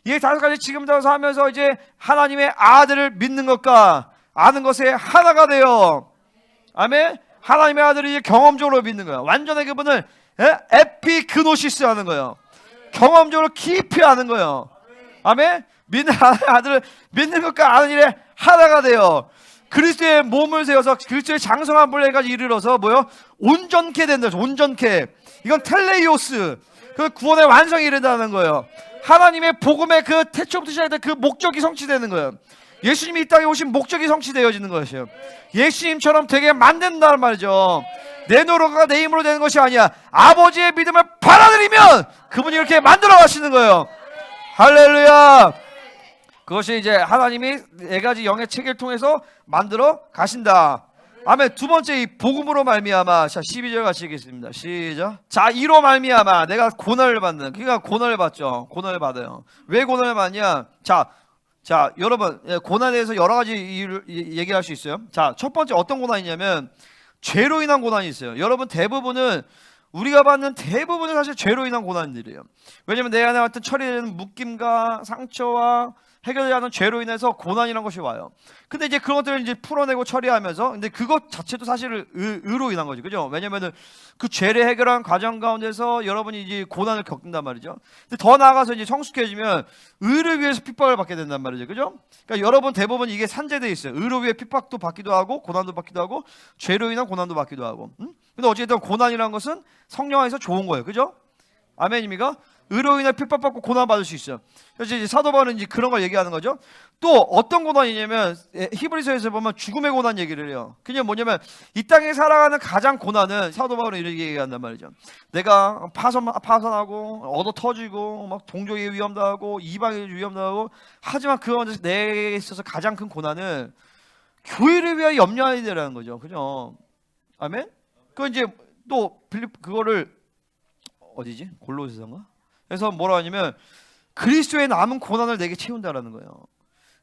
이 5가지 지금 들어서 하면서 이제 하나님의 아들을 믿는 것과 아는 것에 하나가 되어, 아멘. 하나님의 아들이 이제 경험적으로 믿는 거야. 완전히 그분을 에피그노시스 하는 거예요. 경험적으로 깊이 아는 거예요. 아멘. 믿는 아들을 믿는 것과 아는 일에 하나가 돼요. 그리스도의 몸을 세워서 그리스도의 장성한 분량까지 이르러서 뭐요? 온전케 된다. 온전케. 이건 텔레이오스. 그 구원의 완성에 이른다는 거예요. 하나님의 복음의 그 태초부터 시작된 그 목적이 성취되는 거예요. 예수님이 이 땅에 오신 목적이 성취되어지는 것이에요. 예수님처럼 되게 만든다는 말이죠. 내 노력과 내 힘으로 되는 것이 아니야. 아버지의 믿음을 받아들이면 그분이 이렇게 만들어 가시는 거예요. 할렐루야. 그것이 이제 하나님이 네 가지 영의 체계를 통해서 만들어 가신다. 아멘. 두 번째, 이 복음으로 말미암아. 자, 12절 같이 읽겠습니다. 시작. 자, 이로 말미암아 내가 고난을 받는. 그러니까 고난을 받죠. 고난을 받아요. 왜 고난을 받냐? 자, 여러분, 고난에 대해서 여러 가지 이유를 얘기할 수 있어요. 자, 첫 번째 어떤 고난이냐면 죄로 인한 고난이 있어요. 여러분, 우리가 받는 대부분은 사실 죄로 인한 고난들이에요. 왜냐면 내 안에 어떤 처리되는 묶임과 상처와 해결되지 않은 죄로 인해서 고난이라는 것이 와요. 근데 이제 그런 것들을 이제 풀어내고 처리하면서, 근데 그것 자체도 사실 의로 인한 거죠. 그죠? 왜냐면은 그 죄를 해결한 과정 가운데서 여러분이 이제 고난을 겪는단 말이죠. 근데 더 나아가서 이제 성숙해지면 의를 위해서 핍박을 받게 된단 말이죠. 그죠? 그러니까 여러분 대부분 이게 산재되어 있어요. 의로 위해 핍박도 받기도 하고, 고난도 받기도 하고, 죄로 인한 고난도 받기도 하고. 근데 어쨌든 고난이라는 것은 성령 안에서 좋은 거예요. 그죠? 아멘입니까? 의로 인해 핍박받고 고난받을 수 있어요. 그래서 이제 사도 바울은 이제 그런 걸 얘기하는 거죠. 또 어떤 고난이냐면 히브리서에서 보면 죽음의 고난 얘기를 해요. 그게 뭐냐면 이 땅에 살아가는 가장 고난은 사도 바울은 이렇게 얘기한단 말이죠. 내가 파선하고 얻어 터지고 막 동족의 위험도 하고 이방의 위험도 하고, 하지만 그 가운데서 내게 있어서 가장 큰 고난은 교회를 위하여 염려해야 되라는 거죠. 그죠? 아멘? 그 이제 또 그거를 어디지? 골로새서인가? 그래서 뭐라 하냐면 그리스도의 남은 고난을 내게 채운다라는 거예요.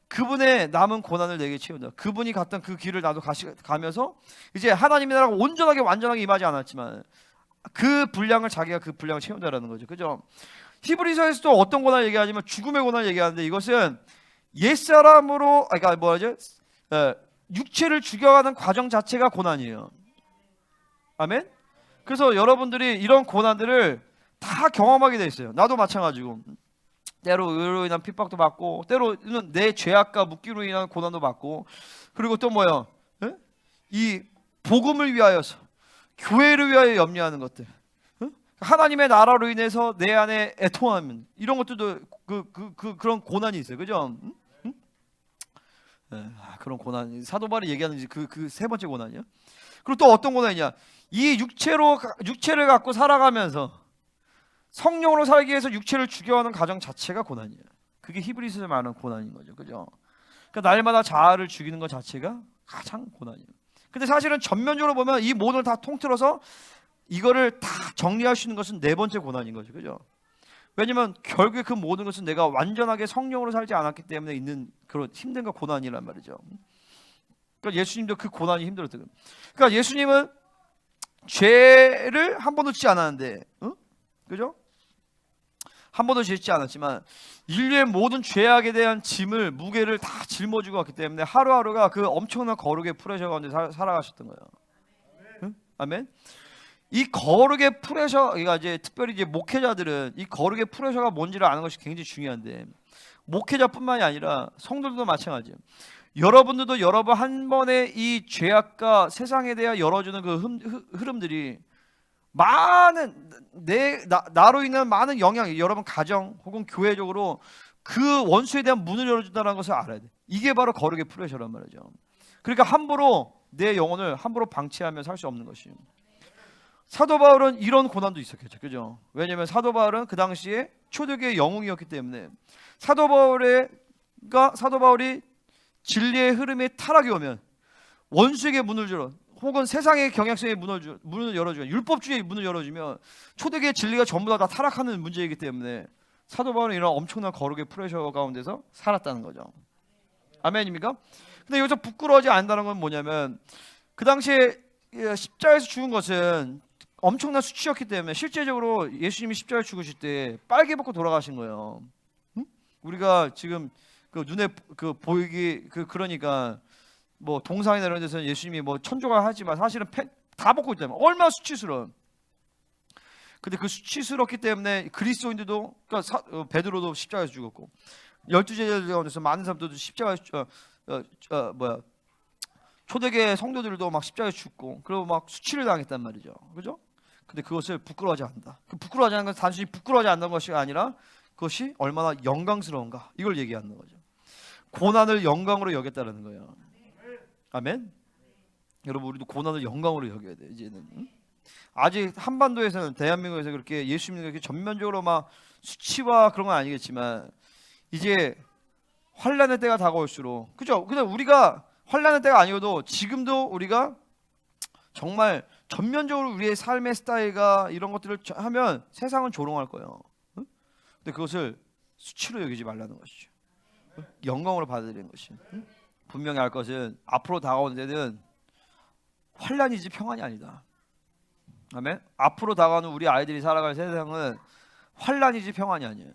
그분의 남은 고난을 내게 채운다. 그분이 갔던 그 길을 나도 가면서 이제 하나님의 나라가 온전하게 완전하게 임하지 않았지만 그 분량을 자기가 그 분량을 채운다라는 거죠. 그죠? 히브리서에서도 어떤 고난을 얘기하냐면 죽음의 고난을 얘기하는데, 이것은 옛사람으로, 그러니까 뭐라죠? 육체를 죽여가는 과정 자체가 고난이에요. 아멘? 그래서 여러분들이 이런 고난들을 다 경험하게 돼 있어요. 나도 마찬가지고 때로 의로 인한 핍박도 받고, 때로는 내 죄악과 묶기로 인한 고난도 받고, 그리고 또 뭐요? 이 복음을 위하여서, 교회를 위하여 염려하는 것들, 하나님의 나라로 인해서 내 안에 애통하면, 이런 것들도 그런 고난이 있어요. 그죠? 그런 고난, 사도 바울이 얘기하는 그 세 번째 고난이요. 그리고 또 어떤 고난이냐? 이 육체를 갖고 살아가면서 성령으로 살기 위해서 육체를 죽여가는 과정 자체가 고난이에요. 그게 히브리서에 말하는 고난인 거죠. 그죠? 그러니까 날마다 자아를 죽이는 것 자체가 가장 고난이에요. 근데 사실은 전면적으로 보면 이 모든 걸 다 통틀어서 이거를 다 정리할 수 있는 것은 네 번째 고난인 거죠. 그죠? 왜냐면 결국에 그 모든 것은 내가 완전하게 성령으로 살지 않았기 때문에 있는 그런 힘든과 고난이란 말이죠. 그러니까 예수님도 그 고난이 힘들었어요. 그러니까 예수님은 죄를 한 번도 짓지 않았는데, 그죠? 한 번도 짓지 않았지만 인류의 모든 죄악에 대한 짐을, 무게를 다 짊어지고 왔기 때문에 하루하루가 그 엄청난 거룩의 프레셔 가운데 살아가셨던 거예요. 아멘. 이 거룩의 프레셔가 이제 특별히 이제 목회자들은 이 거룩의 프레셔가 뭔지를 아는 것이 굉장히 중요한데, 목회자뿐만이 아니라 성도들도 마찬가지예요. 여러분들도 여러분 한 번의 이 죄악과 세상에 대해 열어주는 그 흐름들이 많은 나로 인한 많은 영향이 여러분 가정 혹은 교회적으로 그 원수에 대한 문을 열어준다는 것을 알아야 돼. 이게 바로 거룩의 프레셔란 말이죠. 그러니까 함부로 내 영혼을 함부로 방치하며 살 수 없는 것이에요. 사도 바울은 이런 고난도 있었겠죠. 그죠? 왜냐하면 사도 바울은 그 당시에 초대교회의 영웅이었기 때문에 사도 바울이 진리의 흐름에 타락이 오면 원수에게 문을 열어, 혹은 세상의 경향성의 문을 열어주면, 율법주의의 문을 열어주면 초대교회의 진리가 전부 다 타락하는 문제이기 때문에 사도 바울은 이런 엄청난 거룩의 프레셔 가운데서 살았다는 거죠. 아멘입니까? 근데 여기서 부끄러워하지 않는다는 건 뭐냐면, 그 당시에 십자가에서 죽은 것은 엄청난 수치였기 때문에 실제적으로 예수님이 십자가에 죽으실 때 빨개 벗고 돌아가신 거예요. 우리가 지금 그 눈에 그 보이기 그러니까 뭐 동상이나 이런 데서는 예수님이 뭐 천조가 하지만 사실은 다 벗고 있다면 얼마나 수치스러운. 근데 그 수치스럽기 때문에 그리스도인들도 그러니까 베드로도 십자가에서 죽었고 12제자들 가운데서 많은 사람들도 십자가에서 초대교회 성도들도 막 십자가에 죽고 그리고 막 수치를 당했단 말이죠. 그죠? 근데 그것을 부끄러워하지 않는다. 그 부끄러워하지 않는 건 단순히 부끄러워하지 않는 것이 아니라 그것이 얼마나 영광스러운가 이걸 얘기하는 거죠. 고난을 영광으로 여겼다는 거예요. 아멘. 여러분 우리도 고난을 영광으로 여겨야 돼 이제는. 응? 아직 한반도에서는 대한민국에서 그렇게 예수 믿는 그렇게 전면적으로 막 수치와 그런 건 아니겠지만 이제 환난의 때가 다가올수록 그죠? 근데 우리가 환난의 때가 아니어도 지금도 우리가 정말 전면적으로 우리의 삶의 스타일과 이런 것들을 하면 세상은 조롱할 거예요. 응? 근데 그것을 수치로 여기지 말라는 것이죠. 응? 영광으로 받아들이는 것이. 응? 분명히 알 것은 앞으로 다가오는 데는 환난이지 평안이 아니다. 아멘. 앞으로 다가오는 우리 아이들이 살아갈 세상은 환난이지 평안이 아니에요.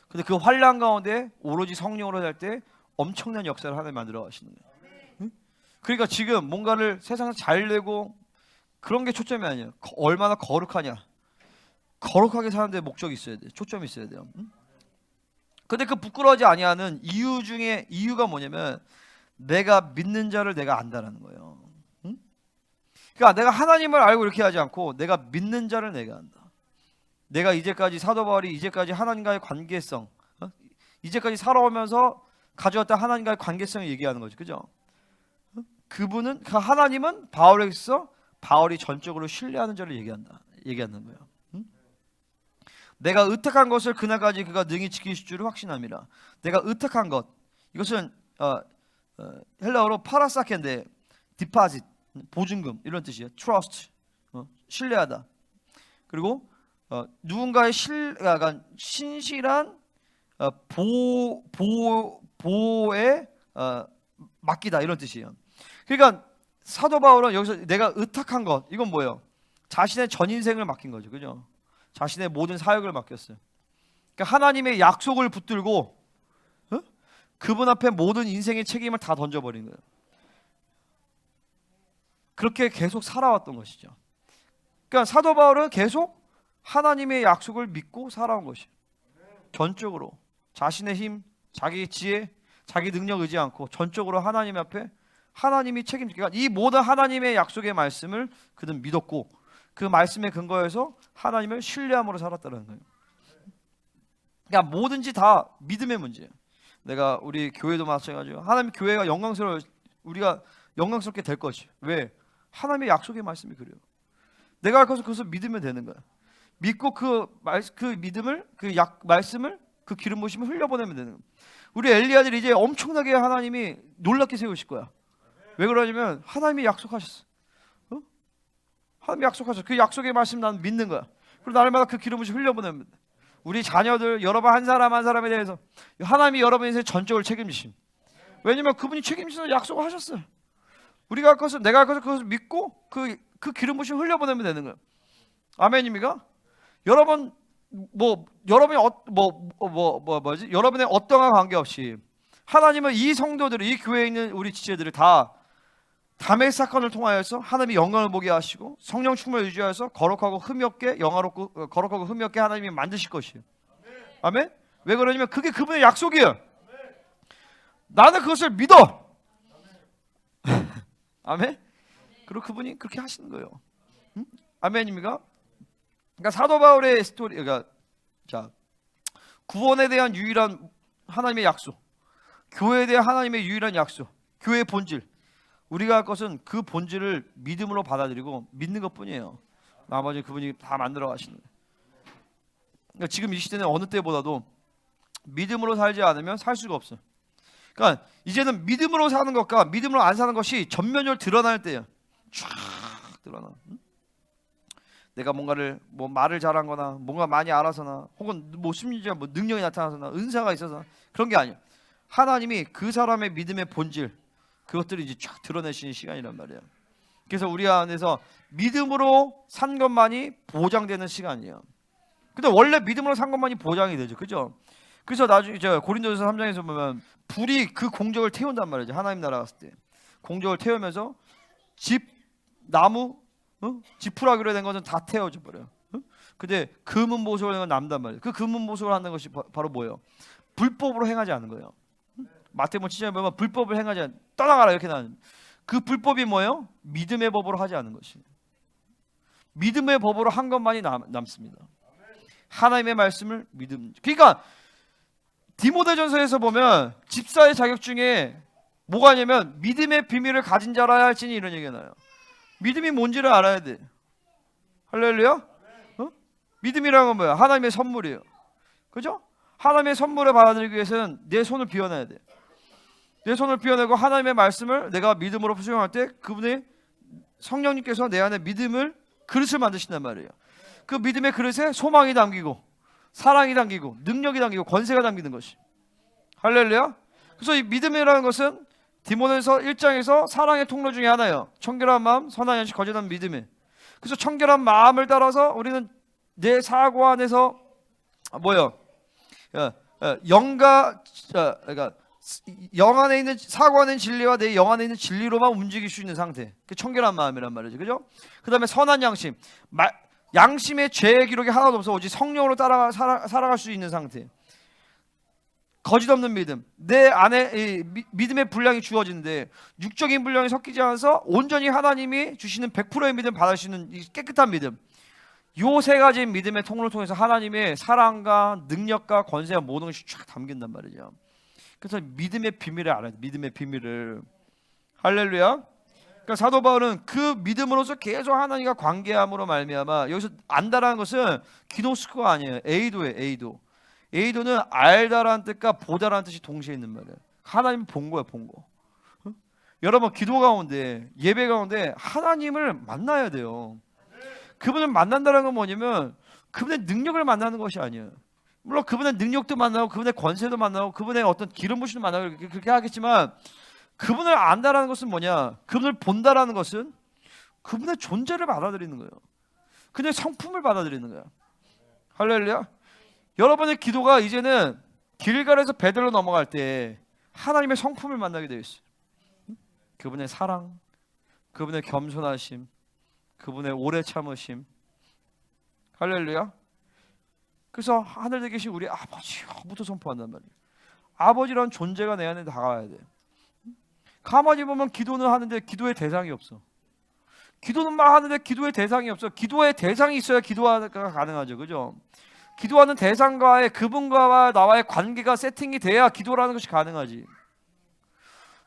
근데 그 환난 가운데 오로지 성령으로 살 때 엄청난 역사를 하나님 만들어 가시는 거예요. 응? 그러니까 지금 뭔가를 세상에서 잘 되고 그런 게 초점이 아니에요. 얼마나 거룩하냐. 거룩하게 사는 데 목적이 있어야 돼. 초점이 있어야 돼요. 응? 근데 그 부끄러워하지 아니하는 이유 중에 이유가 뭐냐면 내가 믿는 자를 내가 안다라는 거예요. 응? 그러니까 내가 하나님을 알고 이렇게 하지 않고 내가 믿는 자를 내가 안다. 내가 이제까지 사도 바울이 이제까지 하나님과의 관계성, 이제까지 살아오면서 가져왔던 하나님과의 관계성을 얘기하는 거죠, 그죠? 그분은 그 하나님은 바울에게서 바울이 전적으로 신뢰하는 자를 얘기하는 거예요. 응? 내가 의탁한 것을 그날까지 그가 능히 지키실 줄을 확신함이라. 내가 의탁한 것 이것은 헬라어로 파라사케인데 디파짓 보증금 이런 뜻이에요. trust 신뢰하다. 그리고 누군가의 신실한 보호에 맡기다 이런 뜻이에요. 그러니까 사도 바울은 여기서 내가 의탁한 것 이건 뭐예요? 자신의 전 인생을 맡긴 거죠, 그죠? 자신의 모든 사역을 맡겼어요. 그러니까 하나님의 약속을 붙들고 그분 앞에 모든 인생의 책임을 다 던져버린 거예요. 그렇게 계속 살아왔던 것이죠. 그러니까 사도 바울은 계속 하나님의 약속을 믿고 살아온 것이에요. 전적으로 자신의 힘, 자기 지혜, 자기 능력 의지 않고 전적으로 하나님 앞에 하나님이 책임지니까 이 모든 하나님의 약속의 말씀을 그는 믿었고 그 말씀에 근거해서 하나님을 신뢰함으로 살았다는 거예요. 그러니까 뭐든지 다 믿음의 문제예요. 내가 우리 교회도 마찬가지예요. 하나님 교회가 우리가 영광스럽게 될 것이. 왜? 하나님의 약속의 말씀이 그래요. 내가 할 것을 그것을 믿으면 되는 거야. 믿고 그 믿음을 말씀을 그 기름 부으심을 흘려보내면 되는 거야. 우리 엘리야들이 이제 엄청나게 하나님이 놀랍게 세우실 거야. 왜 그러냐면 하나님이 약속하셨어. 하나님이 약속하셨어. 그 약속의 말씀 나는 믿는 거야. 그리고 날마다 그 기름 부으심 흘려보내면 돼. 우리 자녀들 여러분 한 사람 한 사람에 대해서 하나님이 여러분 인생 전적으로 책임지심. 왜냐면 그분이 책임지셔서 약속을 하셨어요. 우리가 할 것은 내가 할 것을 그것을 믿고 그 기름 부으심 흘려보내면 되는 거예요. 아멘입니까? 여러분 여러분이 여러분의 어떠한 관계없이 하나님은 이 성도들을 이 교회에 있는 우리 지체들을 다 담의 사건을 통하여서 하나님이 영광을 보게 하시고 성령 충만을 유지하여서 거룩하고 흠이 없게 영화롭고 거룩하고 흠이 없게 하나님이 만드실 것이에요. 아멘? 왜 그러냐면 그게 그분의 약속이에요. 나는 그것을 믿어. 아멘? 그리고 그분이 그렇게 하시는 거예요. 응? 아멘입니까? 그러니까 사도 바울의 스토리가 구원에 대한 유일한 하나님의 약속, 교회에 대한 하나님의 유일한 약속, 교회의 본질. 우리가 할 것은 그 본질을 믿음으로 받아들이고 믿는 것뿐이에요. 나머지 그분이 다 만들어 가시는 거예요. 그러니까 지금 이 시대는 어느 때보다도 믿음으로 살지 않으면 살 수가 없어요. 그러니까 이제는 믿음으로 사는 것과 믿음으로 안 사는 것이 전면적으로 드러날 때예요. 쫙 드러나. 내가 뭔가를 말을 잘한거나 뭔가 많이 알아서나 혹은 심지어 능력이 나타나서나 은사가 있어서 그런 게 아니에요. 하나님이 그 사람의 믿음의 본질 그것들을 이제 쫙 드러내시는 시간이란 말이에요. 그래서 우리 안에서 믿음으로 산 것만이 보장되는 시간이에요. 근데 원래 믿음으로 산 것만이 보장이 되죠, 그죠? 그래서 나중에 고린도전서 3장에서 보면 불이 그 공적을 태운단 말이죠. 하나님 나라 갔을 때 공적을 태우면서 집, 나무, 지푸라기로 된 것은 다 태워져 버려요. 근데 금은보석을 하는 건 남단 말이에요. 그 금은보석을 하는 것이 바로 뭐예요? 불법으로 행하지 않은 거예요. 마태복음 7장에 보면 불법을 행하지 않은, 떠나가라 이렇게 나는 그 불법이 뭐예요? 믿음의 법으로 하지 않은 것이. 믿음의 법으로 한 것만이 남습니다. 하나님의 말씀을 믿음. 그러니까 디모데전서에서 보면 집사의 자격 중에 뭐가 있냐면 믿음의 비밀을 가진 자라야 할지니 이런 얘기가 나요. 믿음이 뭔지를 알아야 돼. 할렐루야? 어? 믿음이라는 건 뭐야? 하나님의 선물이에요. 그죠? 하나님의 선물을 받아들이기 위해서는 내 손을 비워내야 돼. 내 손을 비워내고 하나님의 말씀을 내가 믿음으로 수용할 때 그분의 성령님께서 내 안에 믿음을 그릇을 만드신단 말이에요. 그 믿음의 그릇에 소망이 담기고 사랑이 담기고 능력이 담기고 권세가 담기는 것이. 할렐루야. 그래서 이 믿음이라는 것은 디모데서 1장에서 사랑의 통로 중에 하나예요. 청결한 마음, 선한 양식, 거짓한 믿음에. 그래서 청결한 마음을 따라서 우리는 내 사고 안에서 뭐요? 영과 그러니까 영 안에 있는 사고 안에 있는 진리와 내 영 안에 있는 진리로만 움직일 수 있는 상태. 그 청결한 마음이란 말이죠. 그죠? 그다음에 선한 양심. 양심의 죄의 기록이 하나도 없어. 오직 성령으로 살아갈 수 있는 상태. 거짓 없는 믿음. 내 안에 믿음의 분량이 주어지는데 육적인 분량이 섞이지 않아서 온전히 하나님이 주시는 100%의 믿음 받을 수 있는 깨끗한 믿음. 요 세 가지 믿음의 통로를 통해서 하나님의 사랑과 능력과 권세와 모든 것이 쫙 담긴단 말이죠. 그래서 믿음의 비밀을 알아야 돼. 믿음의 비밀을. 할렐루야. 그러니까 사도 바울은 그 믿음으로서 계속 하나님과 관계함으로 말미암아, 여기서 안다라는 것은 기노스코가 아니에요. 에이도예요. 에이도. 에이도는 알다라는 뜻과 보다라는 뜻이 동시에 있는 말이에요. 하나님 본 거야, 본 거. 어? 여러분 기도 가운데 예배 가운데 하나님을 만나야 돼요. 그분을 만난다는 건 뭐냐면 그분의 능력을 만나는 것이 아니에요. 물론 그분의 능력도 만나고 그분의 권세도 만나고 그분의 어떤 기름 부심도 만나고 그렇게 하겠지만 그분을 안다라는 것은 뭐냐? 그분을 본다라는 것은 그분의 존재를 받아들이는 거예요. 그냥 성품을 받아들이는 거야. 할렐루야. 여러분의 기도가 이제는 길갈에서 베들로 넘어갈 때 하나님의 성품을 만나게 되어 있어요. 그분의 사랑, 그분의 겸손하심, 그분의 오래 참으심. 할렐루야. 그래서 하늘에 계신 우리 아버지부터 선포한단 말이에요. 아버지라는 존재가 내 안에 다가와야 돼. 가만히 보면 기도는 하는데 기도의 대상이 없어. 기도는 막 하는데 기도의 대상이 없어. 기도의 대상이 있어야 기도가 가능하죠. 그죠? 기도하는 대상과의 그분과 나와의 관계가 세팅이 돼야 기도라는 것이 가능하지.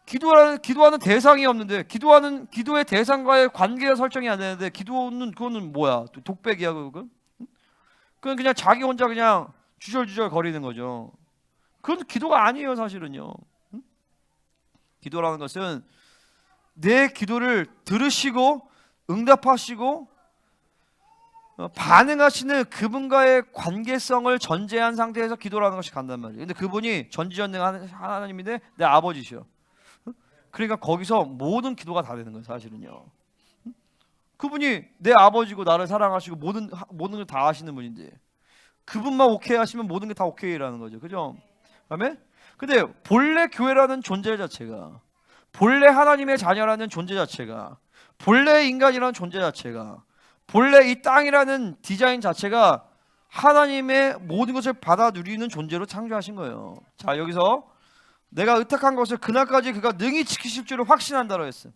기도하는 대상이 없는데 기도의 대상과의 관계가 설정이 안 되는데 기도는 그거는 뭐야? 독백이야 그건? 그건 그냥 자기 혼자 그냥 주절주절 거리는 거죠. 그건 기도가 아니에요, 사실은요. 기도라는 것은 내 기도를 들으시고 응답하시고 반응하시는 그분과의 관계성을 전제한 상태에서 기도라는 것이 간단 말이에요. 근데 그분이 전지전능한 하나님인데 내 아버지시여. 그러니까 거기서 모든 기도가 다 되는 거예요, 사실은요. 그분이 내 아버지고 나를 사랑하시고 모든 걸 다 하시는 분인데 그분만 오케이 하시면 모든 게 다 오케이라는 거죠. 그죠? 아멘? 근데 본래 교회라는 존재 자체가, 본래 하나님의 자녀라는 존재 자체가, 본래 인간이라는 존재 자체가, 본래 이 땅이라는 디자인 자체가 하나님의 모든 것을 받아 누리는 존재로 창조하신 거예요. 자, 여기서 내가 의탁한 것을 그날까지 그가 능히 지키실 줄을 확신한다고 했어요.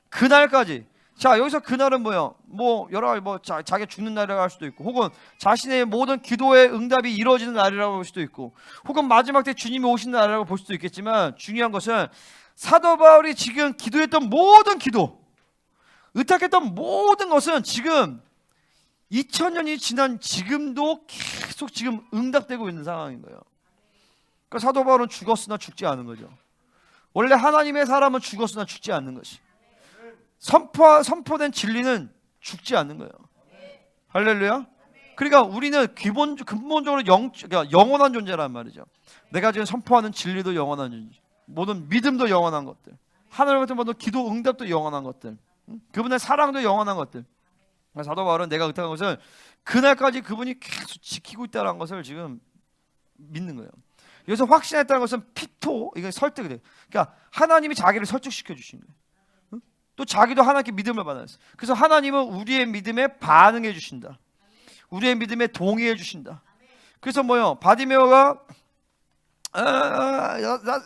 그날까지. 자, 여기서 그날은 뭐예요? 뭐 여러 가지 자기 죽는 날이라고 할 수도 있고, 혹은 자신의 모든 기도의 응답이 이루어지는 날이라고 볼 수도 있고, 혹은 마지막 때 주님이 오신 날이라고 볼 수도 있겠지만, 중요한 것은 사도 바울이 지금 기도했던 모든 기도, 의탁했던 모든 것은 지금 2000년이 지난 지금도 계속 지금 응답되고 있는 상황인 거예요. 그러니까 사도 바울은 죽었으나 죽지 않은 거죠. 원래 하나님의 사람은 죽었으나 죽지 않는 것이. 선포된 진리는 죽지 않는 거예요. 할렐루야. 그러니까 우리는 근본적으로 그러니까 영원한 존재란 말이죠. 내가 지금 선포하는 진리도 영원한 존재, 모든 믿음도 영원한 것들, 하늘로부터 모든 기도 응답도 영원한 것들, 그분의 사랑도 영원한 것들. 사도 바울은 내가 의탁한 것은 그날까지 그분이 계속 지키고 있다는 것을 지금 믿는 거예요. 여기서 확신했다는 것은 피토, 이게 설득이 돼요. 그러니까 하나님이 자기를 설득시켜 주신 거예요. 또 자기도 하나님께 믿음을 받았어요. 그래서 하나님은 우리의 믿음에 반응해 주신다. 우리의 믿음에 동의해 주신다. 그래서 뭐요? 바디메오가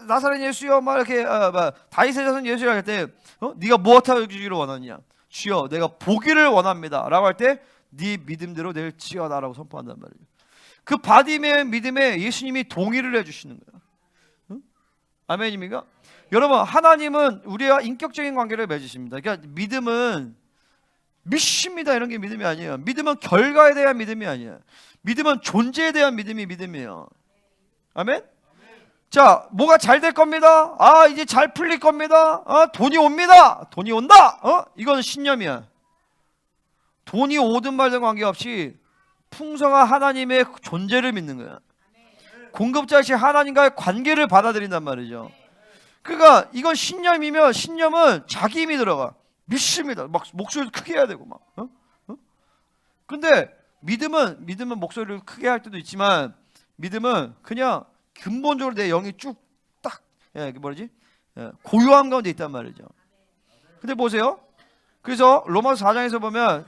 나사렛 예수여 막 이렇게 다윗의 자손 예수여 할 때 네가 무엇하여 주기를 원하느냐? 주여 내가 보기를 원합니다 라고 할 때 네 믿음대로 될지어다라고 선포한단 말이에요. 그 바디메오의 믿음에 예수님이 동의를 해주시는 거예요. 아멘입니까? 여러분, 하나님은 우리와 인격적인 관계를 맺으십니다. 그러니까 믿음은 믿습니다 이런 게 믿음이 아니에요. 믿음은 결과에 대한 믿음이 아니에요. 믿음은 존재에 대한 믿음이 믿음이에요. 아멘? 자, 뭐가 잘 될 겁니다. 이제 잘 풀릴 겁니다. 돈이 옵니다. 돈이 온다. 이건 신념이야. 돈이 오든 말든 관계없이 풍성한 하나님의 존재를 믿는 거야. 공급자이신 하나님과의 관계를 받아들인단 말이죠. 그러니까 이건 신념이면 신념은 자기 힘이 들어가. 믿습니다. 막 목소리를 크게 해야 되고 막. 근데 믿음은 목소리를 크게 할 때도 있지만 믿음은 그냥 근본적으로 내 영이 쭉 딱 고요함 가운데 있단 말이죠. 근데 보세요. 그래서 로마서 4장에서 보면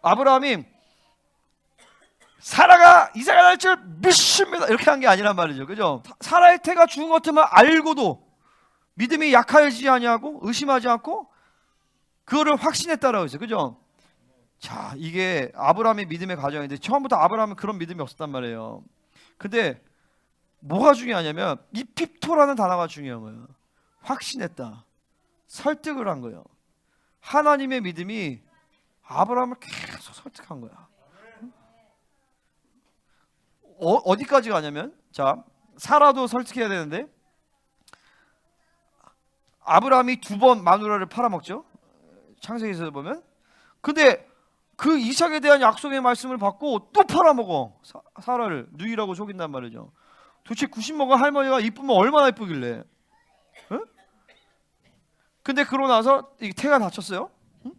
아브라함이 사라가 이삭을 낳을 줄 믿습니다 이렇게 한 게 아니란 말이죠. 그죠? 사라의 태가 죽은 것 같으면 알고도 믿음이 약하지 아니하고 의심하지 않고 그거를 확신했다라고 했어요. 그죠? 자, 이게 아브라함의 믿음의 과정인데 처음부터 아브라함은 그런 믿음이 없었단 말이에요. 근데 뭐가 중요하냐면 이 핍토라는 단어가 중요한 거예요. 확신했다. 설득을 한 거예요. 하나님의 믿음이 아브라함을 계속 설득한 거야. 어디까지 가냐면 자, 사라도 설득해야 되는데 아브라함이 2번 마누라를 팔아먹죠. 창세기에서 보면. 근데 그 이삭에 대한 약속의 말씀을 받고 또 팔아먹어. 사라를 누이라고 속인단 말이죠. 도대체 90먹은 할머니가 이쁘면 얼마나 이쁘길래. 응? 근데 그러고 나서 이 태가 다쳤어요. 응?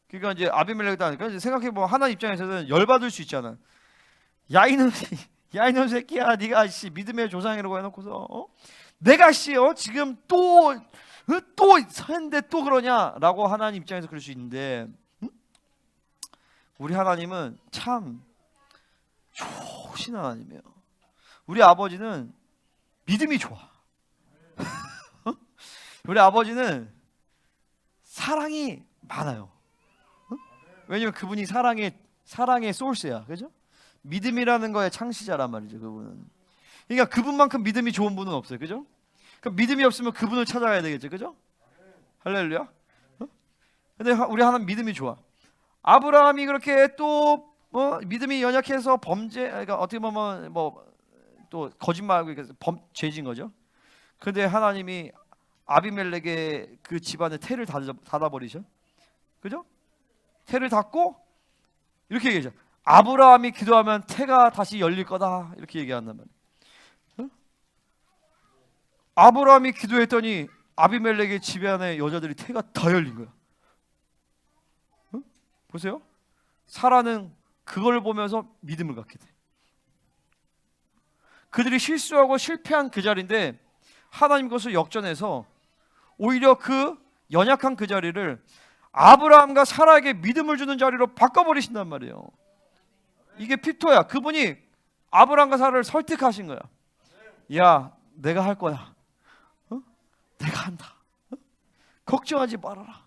그러니까 이제 아비멜렉이 하니까 이제 생각해보면 하나님 입장에서는 열받을 수 있잖아. 야 이놈 새끼야, 네가 믿음의 조상이라고 해놓고서 내가 지금 또 했는데 또 그러냐라고 하나님 입장에서 그럴 수 있는데 우리 하나님은 참 좋으신 하나님이에요. 우리 아버지는 믿음이 좋아. 우리 아버지는 사랑이 많아요. 왜냐면 그분이 사랑의 소스야. 그죠? 믿음이라는 거의 창시자란 말이죠. 그분은. 그러니까 그분만큼 믿음이 좋은 분은 없어요. 그죠? 그럼 믿음이 없으면 그분을 찾아가야 되겠죠. 그죠? 할렐루야. 근데 우리 하나님 믿음이 좋아. 아브라함이 그렇게 또 믿음이 연약해서 그러니까 어떻게 보면 또 거짓말하고 죄진 거죠. 근데 하나님이 아비멜렉의 그 집안의 태를 닫아버리죠. 그죠? 태를 닫고 이렇게 얘기하죠. 아브라함이 기도하면 태가 다시 열릴 거다 이렇게 얘기한단 말이에요. 아브라함이 기도했더니 아비멜렉의 집안의 여자들이 태가 다 열린 거야. 보세요. 사라는 그걸 보면서 믿음을 갖게 돼. 그들이 실수하고 실패한 그 자리인데 하나님 그것을 역전해서 오히려 그 연약한 그 자리를 아브라함과 사라에게 믿음을 주는 자리로 바꿔버리신단 말이에요. 이게 피토야. 그분이 아브라함과 사라를 설득하신 거야. 야, 내가 할 거야. 내가 한다. 걱정하지 말아라.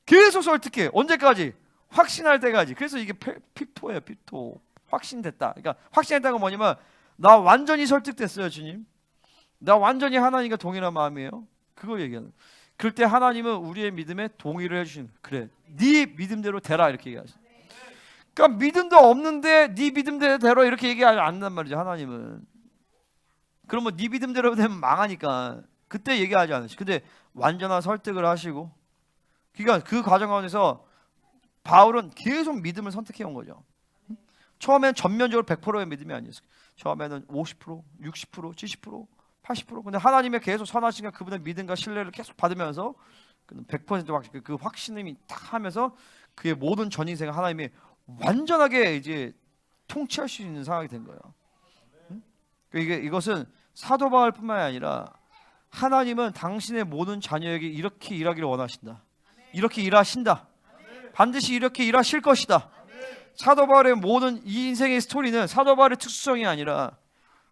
계속 설득해. 언제까지? 확신할 때까지. 그래서 이게 피토예요. 피토. 확신됐다. 그러니까 확신했다는 건 뭐냐면 나 완전히 설득됐어요, 주님. 나 완전히 하나님과 동일한 마음이에요. 그걸 얘기하는. 그럴 때 하나님은 우리의 믿음에 동의를 해주시는. 그래, 네 믿음대로 되라 이렇게 얘기하시는. 그러니까 믿음도 없는데 네 믿음대로 되라 이렇게 얘기하지 않는단 말이죠. 하나님은. 그러면 네 믿음대로 되면 망하니까 그때 얘기하지 않으시죠. 근데 완전한 설득을 하시고, 그러니까 그 과정 가운데서 바울은 계속 믿음을 선택해 온 거죠. 처음엔 전면적으로 100%의 믿음이 아니었어요. 처음에는 50%, 60%, 70%, 80%. 근데 하나님의 계속 선하시니까 그분의 믿음과 신뢰를 계속 받으면서 100% 확신, 그 확신이 딱 하면서 그의 모든 전 인생을 하나님이 완전하게 이제 통치할 수 있는 상황이 된 거예요. 이것은 사도 바울뿐만 아니라 하나님은 당신의 모든 자녀에게 이렇게 일하기를 원하신다. 이렇게 일하신다. 반드시 이렇게 일하실 것이다. 사도 바울의 모든 이 인생의 스토리는 사도 바울의 특수성이 아니라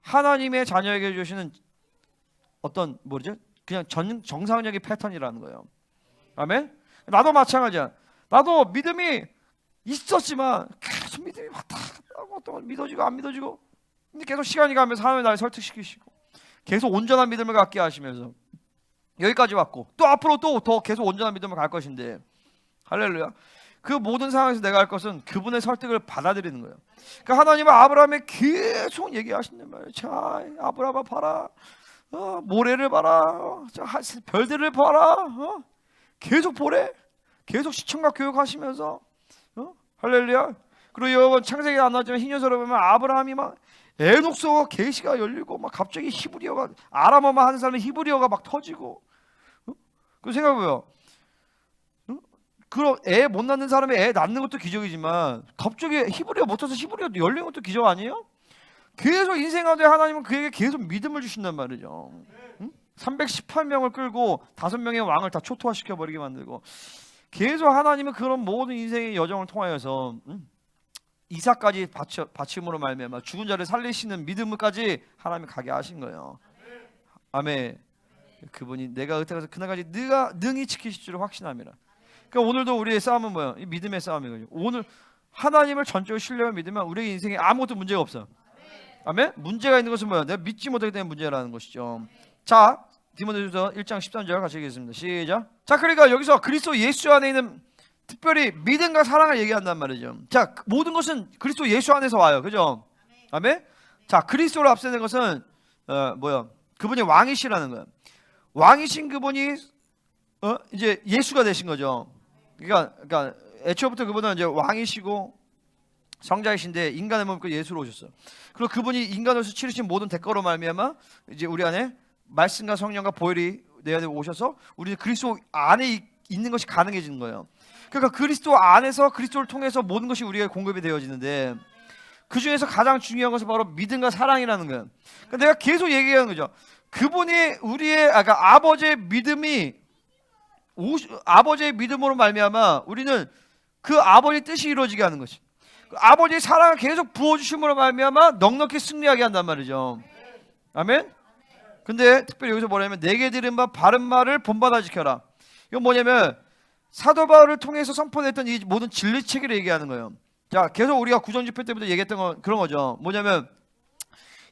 하나님의 자녀에게 주시는 어떤 뭐죠? 그냥 정상적인 패턴이라는 거예요. 아멘. 나도 마찬가지야. 나도 믿음이 있었지만 계속 믿음이 왔다 갔다 하고 또 믿어지고 안 믿어지고, 근데 계속 시간이 가면서 하나님이 나를 설득시키시고 계속 온전한 믿음을 갖게 하시면서 여기까지 왔고, 또 앞으로 또 더 계속 온전한 믿음을 갈 것인데, 할렐루야. 그 모든 상황에서 내가 할 것은 그분의 설득을 받아들이는 거예요. 그러니까 하나님은 아브라함에 계속 얘기하신단 말이에요. 자, 아브라함아 봐라, 모래를 봐라, 자, 별들을 봐라, 계속 보래, 계속 시청각 교육하시면서, 할렐루야. 그리고 여러분 창세기 안 나왔지만 히녀서를 보면 아브라함이 막 에녹서 계시가 열리고 막 갑자기 히브리어가, 아람어만 하는 사람이 히브리어가 막 터지고, 그 생각해봐요. 그럼 애 못 낳는 사람이 애 낳는 것도 기적이지만 갑자기 히브리어 못해서 히브리어 열리는 것도 기적 아니에요? 계속 인생 가운데 하나님은 그에게 계속 믿음을 주신단 말이죠. 318명을 끌고 5명의 왕을 다 초토화시켜 버리게 만들고, 계속 하나님은 그런 모든 인생의 여정을 통하여서 이삭까지 바침으로 말미암아 죽은 자를 살리시는 믿음까지 하나님이 가게 하신 거예요. 아멘. 그분이 내가 의탁해서 그날까지 네가 능히 지키실 줄 확신함이라. 그러니까 오늘도 우리의 싸움은 뭐예요? 이 믿음의 싸움이거든요. 오늘 하나님을 전적으로 신뢰하며 믿으면 우리의 인생에 아무것도 문제가 없어요. 아멘. 문제가 있는 것은 뭐예요? 내가 믿지 못하기 때문에 문제라는 것이죠. 자, 디모데후서 1장 13절 같이 읽겠습니다. 시작. 자, 그러니까 여기서 그리스도 예수 안에 있는 특별히 믿음과 사랑을 얘기한단 말이죠. 자, 모든 것은 그리스도 예수 안에서 와요. 그죠? 아멘. 자, 그리스도를 앞세는 것은 그분이 왕이시라는 거예요. 왕이신 그분이 이제 예수가 되신 거죠. 그러니까 애초부터 그분은 이제 왕이시고 성자이신데 인간의 몸을 예수로 오셨어요. 그리고 그분이 인간으로서 치르신 모든 대가로 말미암아 이제 우리 안에 말씀과 성령과 보혈이 내 안에 오셔서 우리는 그리스도 안에 있는 것이 가능해지는 거예요. 그러니까 그리스도 안에서 그리스도를 통해서 모든 것이 우리에게 공급이 되어지는데, 그 중에서 가장 중요한 것은 바로 믿음과 사랑이라는 거예요. 그러니까 내가 계속 얘기하는 거죠. 그분이 우리의 아버지의 믿음이 아버지의 믿음으로 말미암아 우리는 그 아버지의 뜻이 이루어지게 하는 것이, 그 아버지의 사랑을 계속 부어주심으로 말미암아 넉넉히 승리하게 한단 말이죠. 아멘. 근데 특별히 여기서 뭐냐면 내게 들은 바 바른 말을 본받아 지켜라. 이건 뭐냐면 사도 바울을 통해서 선포했던 이 모든 진리 체계를 얘기하는 거예요. 자, 계속 우리가 구전 집회 때부터 얘기했던 건 그런 거죠. 뭐냐면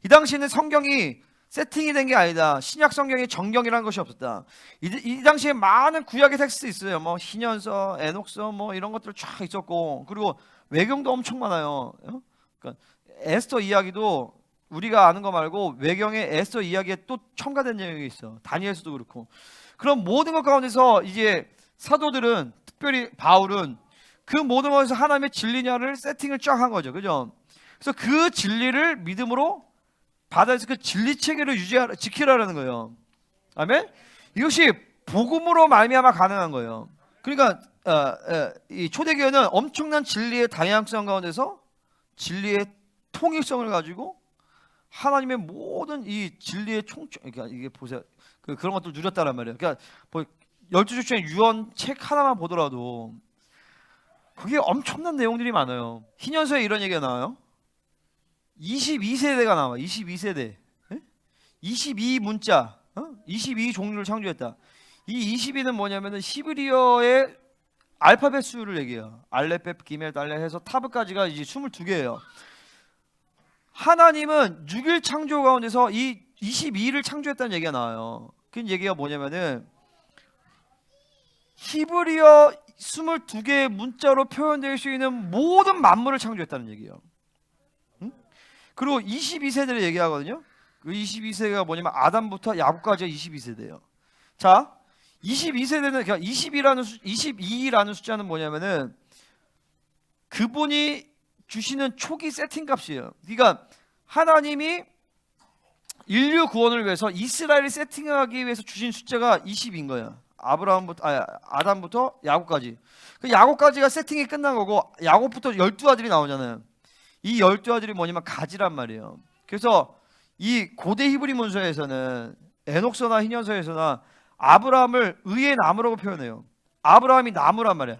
이 당시에는 성경이 세팅이 된 게 아니다. 신약 성경에 정경이라는 것이 없었다. 이 당시에 많은 구약의 텍스트 있어요. 뭐 히년서, 에녹서 뭐 이런 것들 쫙 있었고, 그리고 외경도 엄청 많아요. 그러니까 에스더 이야기도 우리가 아는 거 말고 외경에 에스더 이야기에 또 첨가된 내용이 있어. 다니엘서도 그렇고. 그럼 모든 것 가운데서 이제 사도들은, 특별히 바울은 그 모든 것에서 하나님의 진리냐를 세팅을 쫙 한 거죠. 그죠? 그래서 그 진리를 믿음으로 받아서 그 진리 체계를 지키라는 거예요. 아멘. 이것이 복음으로 말미암아 가능한 거예요. 그러니까 이 초대교회는 엄청난 진리의 다양성 가운데서 진리의 통일성을 가지고 하나님의 모든 이 진리의 그러니까 이게 보세요. 그런 것들 누렸다란 말이에요. 그러니까 뭐 12주 중에 유언 책 하나만 보더라도 그게 엄청난 내용들이 많아요. 히년서에 이런 얘기가 나와요. 22세대가 나와. 22세대. 22문자, 22종류를 창조했다. 이 22는 뭐냐면은 히브리어의 알파벳 수를 얘기해요. 알레벳, 기멜, 달레 해서 타브까지가 이제 22개예요. 하나님은 6일 창조 가운데서 이 22를 창조했다는 얘기가 나와요. 그 얘기가 뭐냐면은 히브리어 22개의 문자로 표현될 수 있는 모든 만물을 창조했다는 얘기예요. 그리고 22세대를 얘기하거든요. 그 22세대가 뭐냐면 아담부터 야곱까지가 22세대예요. 자, 22세대는 그러니까 22라는 숫자는 뭐냐면은 그분이 주시는 초기 세팅 값이에요. 그러니까 하나님이 인류 구원을 위해서 이스라엘을 세팅하기 위해서 주신 숫자가 20인 거예요. 아담부터 야곱까지. 그 야곱까지가 세팅이 끝난 거고, 야곱부터 12아들이 나오잖아요. 이 12아들이 뭐냐면 가지란 말이에요. 그래서 이 고대 히브리 문서에서는 에녹서나 히년서에서나 아브라함을 의의 나무라고 표현해요. 아브라함이 나무란 말이야.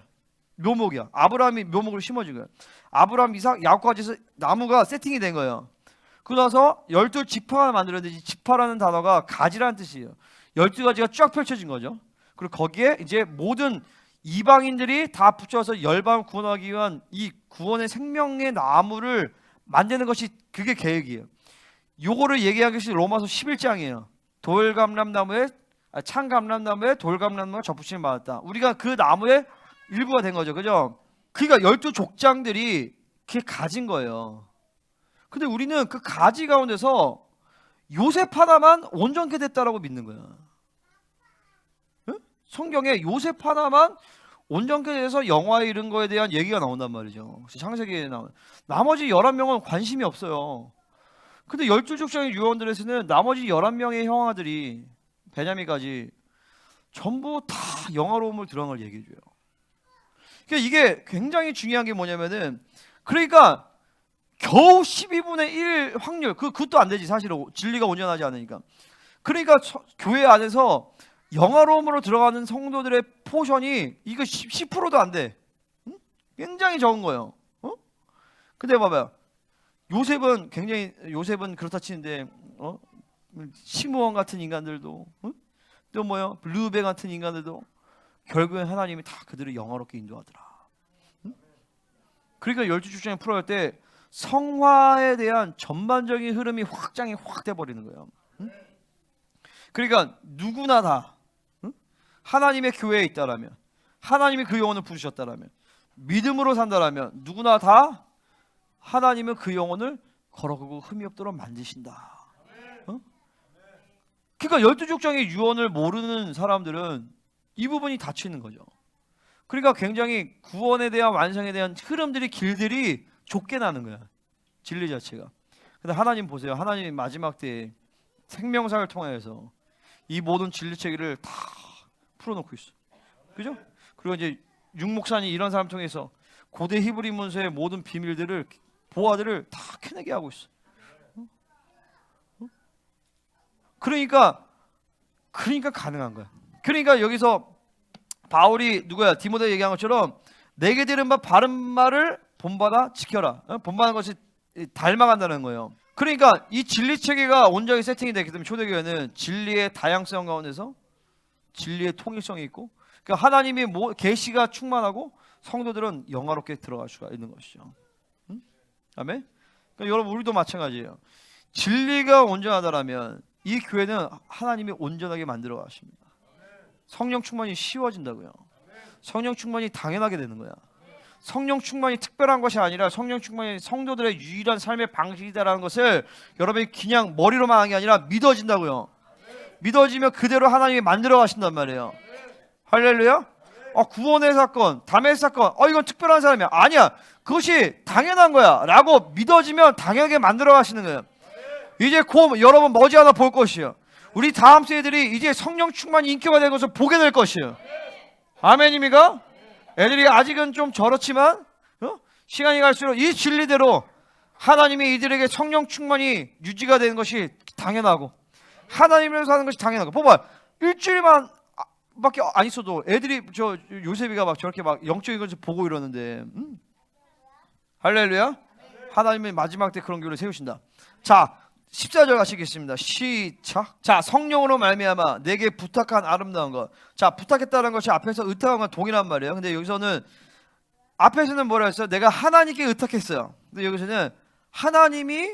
묘목이야. 아브라함이 묘목을 심어준 거야. 아브라함, 이삭, 야곱까지 해서 나무가 세팅이 된 거예요. 그러나서 12지파가 만들었는데 이 지파라는 단어가 가지라는 뜻이에요. 12가지가 쫙 펼쳐진 거죠. 그리고 거기에 이제 모든 이방인들이 다 붙여서 열방을 구원하기 위한 이 구원의 생명의 나무를 만드는 것이 그게 계획이에요. 요거를 얘기한 것이 로마서 11장이에요. 돌감람나무에 참감람나무에 돌감람나무가 접붙임을 받았다. 우리가 그 나무의 일부가 된 거죠. 그죠? 그러니까 12족장들이 그게 가진 거예요. 근데 우리는 그 가지 가운데서 요셉 하나만 온전케 됐다라고 믿는 거야. 응? 성경에 요셉 하나만 온전케 돼서 영화에 이른 거에 대한 얘기가 나온단 말이죠. 창세기에 나온 나머지 11명은 관심이 없어요. 근데 12족장의 유언들에서는 나머지 11명의 형아들이 베냐민까지 전부 다 영화로움을 드러난 걸 얘기해 줘요. 그러니까 이게 굉장히 중요한 게 뭐냐면은, 그러니까 겨우 12분의 1 확률, 그것도 안 되지 사실은, 진리가 온전하지 않으니까. 그러니까 교회 안에서 영화로움으로 들어가는 성도들의 포션이 이거 10%도 안 돼. 응? 굉장히 적은 거예요. 어? 근데 봐봐요. 요셉은 그렇다 치는데 시므온 같은 인간들도, 응? 또 뭐요? 르우벤 같은 인간들도 결국엔 하나님이 다 그들을 영화롭게 인도하더라. 응? 그러니까 12족장을 풀어갈 때 성화에 대한 전반적인 흐름이 확장이 확 돼버리는 거예요. 응? 그러니까 누구나 다, 응? 하나님의 교회에 있다라면, 하나님이 그 영혼을 부르셨다라면, 믿음으로 산다라면 누구나 다 하나님은 그 영혼을 걸어가고 흠이 없도록 만드신다. 어? 그러니까 12족장의 유언을 모르는 사람들은 이 부분이 닫히는 거죠. 그러니까 굉장히 구원에 대한 완성에 대한 흐름들이, 길들이 좁게 나는 거야. 진리 자체가. 근데 하나님 보세요. 하나님이 마지막 때에 생명사를 통해서 이 모든 진리 체계를 다 풀어놓고 있어. 그죠? 그리고 이제 육목사님 이런 사람 통해서 고대 히브리 문서의 모든 비밀들을, 보화들을 다 캐내게 하고 있어. 그러니까 가능한 거야. 그러니까 여기서 바울이 누구야? 디모데 얘기한 것처럼 내게 들은 바 바른 말을 본받아 지켜라. 본받는 것이 닮아간다는 거예요. 그러니까 이 진리 체계가 온전히 세팅이 됐기 때문에 초대교회는 진리의 다양성 가운데서 진리의 통일성이 있고, 그러니까 하나님이 계시가 충만하고 성도들은 영화롭게 들어갈 수가 있는 것이죠. 아멘. 그러니까 여러분, 우리도 마찬가지예요. 진리가 온전하다라면 이 교회는 하나님이 온전하게 만들어 가십니다. 성령 충만이 쉬워진다고요. 성령 충만이 당연하게 되는 거야. 성령 충만이 특별한 것이 아니라 성령 충만이 성도들의 유일한 삶의 방식이다라는 것을 여러분이 그냥 머리로만 하는 게 아니라 믿어진다고요. 믿어지면 그대로 하나님이 만들어 가신단 말이에요. 할렐루야. 구원의 사건, 담의 사건, 이건 특별한 사람이야. 아니야, 그것이 당연한 거야 라고 믿어지면 당연하게 만들어 가시는 거예요. 이제 곧 여러분 머지않아 볼 것이요. 우리 다음 세대들이 이제 성령 충만이 인격화 된 것을 보게 될 것이요. 아멘입니까? 애들이 아직은 좀 저렇지만 시간이 갈수록 이 진리대로 하나님이 이들에게 성령 충만이 유지가 되는 것이 당연하고, 하나님을 사는 것이 당연하고. 봐봐, 일주일만 밖에 안 있어도 애들이, 요셉이가 막 저렇게 막 영적인 것을 보고 이러는데, 할렐루야. 하나님이 마지막 때 그런 교회를 세우신다. 자, 14절 가시겠습니다. 시작. 자, 성령으로 말미암아 내게 부탁한 아름다운 것. 자, 부탁했다는 것이 앞에서 의탁한 건 동일한 말이에요. 근데 여기서는, 앞에서는 뭐라 했어요? 내가 하나님께 의탁했어요. 근데 여기서는 하나님이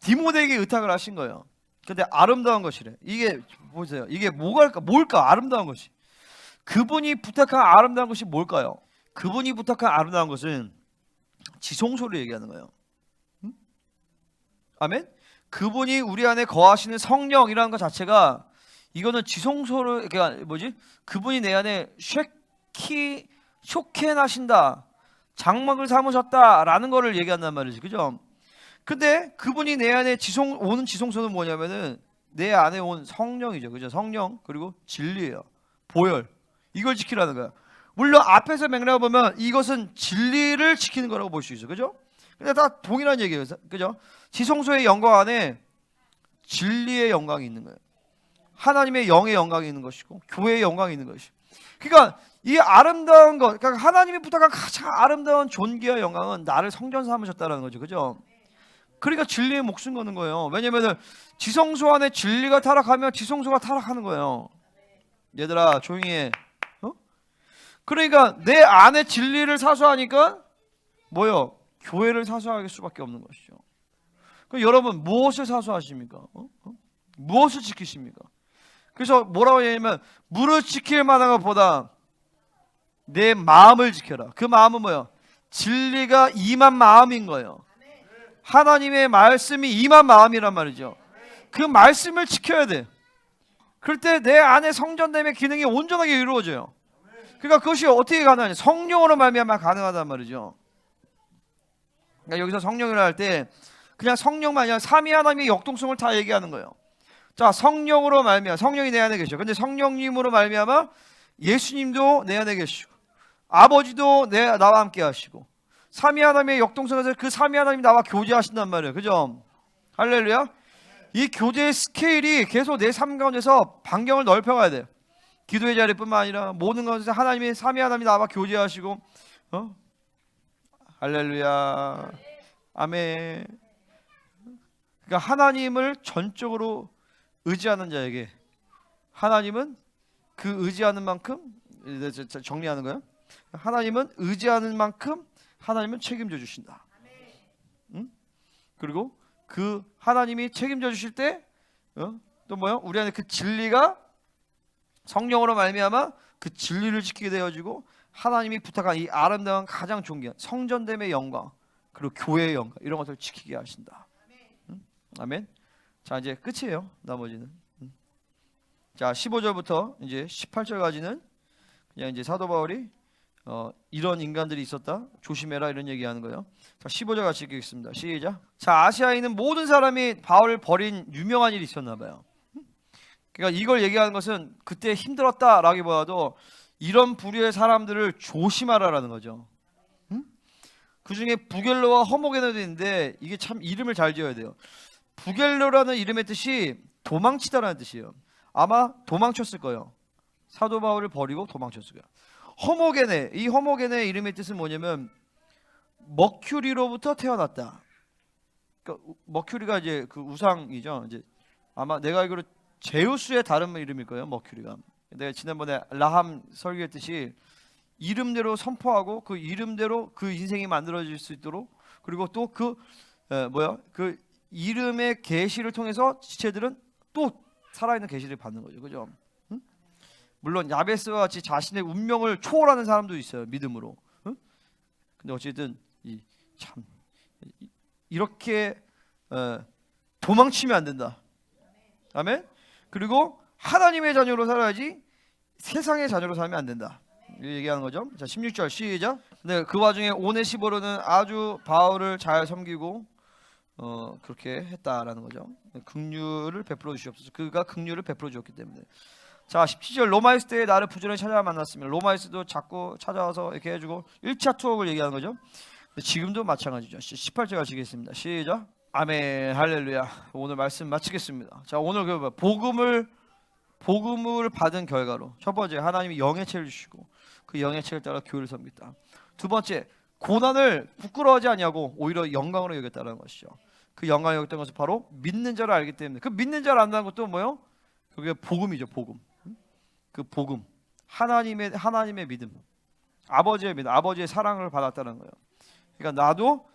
디모데에게 의탁을 하신 거예요. 근데 아름다운 것이래. 이게 보세요. 이게 뭘까? 아름다운 것이. 그분이 부탁한 아름다운 것이 뭘까요? 그분이 부탁한 아름다운 것은 지성소를 얘기하는 거예요. 아멘? 그분이 우리 안에 거하시는 성령이라는 것 자체가, 이거는 지성소를, 그러니까 그분이 내 안에 쇼케나신다, 장막을 삼으셨다라는 거를 얘기한단 말이지. 그죠? 근데 그분이 내 안에 오는 지성소는 뭐냐면은 내 안에 온 성령이죠. 그죠? 성령, 그리고 진리예요. 보혈. 이걸 지키라는 거야. 물론 앞에서 맥락을 보면 이것은 진리를 지키는 거라고 볼 수 있어. 그죠? 근데 다 동일한 얘기예요. 그죠? 지성소의 영광 안에 진리의 영광이 있는 거예요. 하나님의 영의 영광이 있는 것이고 교회의 영광이 있는 것이. 그러니까 이 아름다운 것, 그러니까 하나님이 부탁한 가장 아름다운 존귀와 영광은 나를 성전 삼으셨다는 거죠, 그죠? 그러니까 진리의 목숨 거는 거예요. 왜냐면은 지성소 안에 진리가 타락하면 지성소가 타락하는 거예요. 얘들아 조용히 해. 어? 그러니까 내 안에 진리를 사수하니까 뭐요? 교회를 사수할 수밖에 없는 것이죠. 그럼 여러분 무엇을 사수하십니까? 무엇을 지키십니까? 그래서 뭐라고 하냐면 무릇 지킬 만한 것보다 내 마음을 지켜라. 그 마음은 뭐예요? 진리가 임한 마음인 거예요. 하나님의 말씀이 임한 마음이란 말이죠. 그 말씀을 지켜야 돼. 그럴 때 내 안에 성전됨의 기능이 온전하게 이루어져요. 그러니까 그것이 어떻게 가능하냐? 성령으로 말미암아 가능하단 말이죠. 그러니까 여기서 성령이라 할 때 그냥 성령만 아니라 삼위 하나님의 역동성을 다 얘기하는 거예요. 자, 성령으로 말미암아 성령이 내 안에 계셔. 근데 성령님으로 말미암아 예수님도 내 안에 계시고 아버지도 나와 함께 하시고 삼위 하나님의 역동성에서 그 삼위 하나님이 나와 교제하신단 말이에요. 그죠? 할렐루야. 이 교제의 스케일이 계속 내 삶 가운데서 반경을 넓혀가야 돼요. 기도의 자리뿐만 아니라 모든 것에서 하나님의 삼위 하나님이 나와 교제하시고 할렐루야. 아멘. 그러니까 하나님을 전적으로 의지하는 자에게 하나님은 그 의지하는 만큼 정리하는 거예요. 하나님은 의지하는 만큼 하나님은 책임져 주신다. 응? 그리고 그 하나님이 책임져 주실 때 또 뭐요? 우리 안에 그 진리가 성령으로 말미암아 그 진리를 지키게 되어지고 하나님이 부탁한 이 아름다운 가장 존귀한 성전됨의 영광 그리고 교회의 영광 이런 것을 지키게 하신다. 응? 아멘. 자 이제 끝이에요. 나머지는 자 15절부터 이제 18절까지는 그냥 이제 사도 바울이 이런 인간들이 있었다 조심해라 이런 얘기하는 거예요. 자 15절 같이 읽겠습니다. 시작. 자 아시아에 있는 모든 사람이 바울을 버린 유명한 일이 있었나 봐요. 그러니까 이걸 얘기하는 것은 그때 힘들었다라기보다도 이런 부류의 사람들을 조심하라라는 거죠. 그 중에 부겔로와 허모게네도 있는데 이게 참 이름을 잘 지어야 돼요. 부겔로라는 이름의 뜻이 도망치다라는 뜻이에요. 아마 도망쳤을 거예요. 사도 바울을 버리고 도망쳤을 거예요. 허모게네, 이 허모게네의 이름의 뜻은 뭐냐면 머큐리로부터 태어났다. 그러니까 머큐리가 이제 그 우상이죠. 이제 아마 내가 알기로 제우스의 다른 이름일 거예요. 머큐리가. 내가 지난번에 라함 설교했듯이 이름대로 선포하고 그 이름대로 그 인생이 만들어질 수 있도록 그리고 또 그 그 이름의 계시를 통해서 지체들은 또 살아있는 계시를 받는 거죠. 그죠? 응? 물론 야베스와 같이 자신의 운명을 초월하는 사람도 있어요. 믿음으로. 응? 근데 어쨌든 이렇게 도망치면 안 된다. 아멘. 그리고 하나님의 자녀로 살아야지 세상의 자녀로 살면 안 된다. 얘기하는 거죠. 자 16절 시작. 네, 그 와중에 오네시보로는 아주 바울을 잘 섬기고 그렇게 했다라는 거죠. 긍휼을 베풀어 주시옵소서. 그가 긍휼을 베풀어 주었기 때문에. 자 17절 로마이스 때에 나를 부지런히 찾아와 만났으면 로마이스도 자꾸 찾아와서 이렇게 해주고 1차 투옥을 얘기하는 거죠. 지금도 마찬가지죠. 18절 가시겠습니다. 시작. 아멘 할렐루야. 오늘 말씀 마치겠습니다. 자 오늘 그 복음을 받은 결과로 첫 번째 하나님이 영의 책을 주시고 그 영의 책을 따라 교회를 섬겼다. 두 번째 고난을 부끄러워하지 아니하고 오히려 영광으로 여겼다는 것이죠. 그 영광을 여겼던 것은 바로 믿는 자를 알기 때문에 그 믿는 자를 안다는 것도 뭐요? 그게 복음이죠. 복음. 그 복음 하나님의 믿음 아버지의 믿음 아버지의 사랑을 받았다는 거예요. 그러니까 나도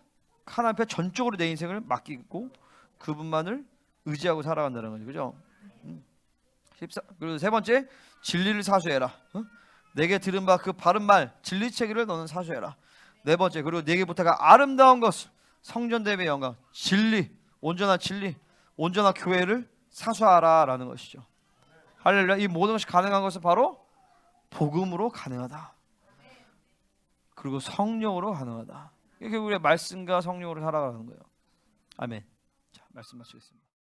하나님 앞에 전적으로 내 인생을 맡기고 그분만을 의지하고 살아간다는 거죠. 그죠? 그리고 세 번째 진리를 사수해라. 내게 들은 바 그 바른 말 진리체계를 너는 사수해라. 네 번째 그리고 내게 부탁한 아름다운 것을 성전됨의 영광 진리 온전한 교회를 사수하라라는 것이죠. 할렐루야. 이 모든 것이 가능한 것은 바로 복음으로 가능하다. 그리고 성령으로 가능하다. 이게 우리의 말씀과 성령으로 살아가는 거예요. 아멘. 자 말씀 마치겠습니다.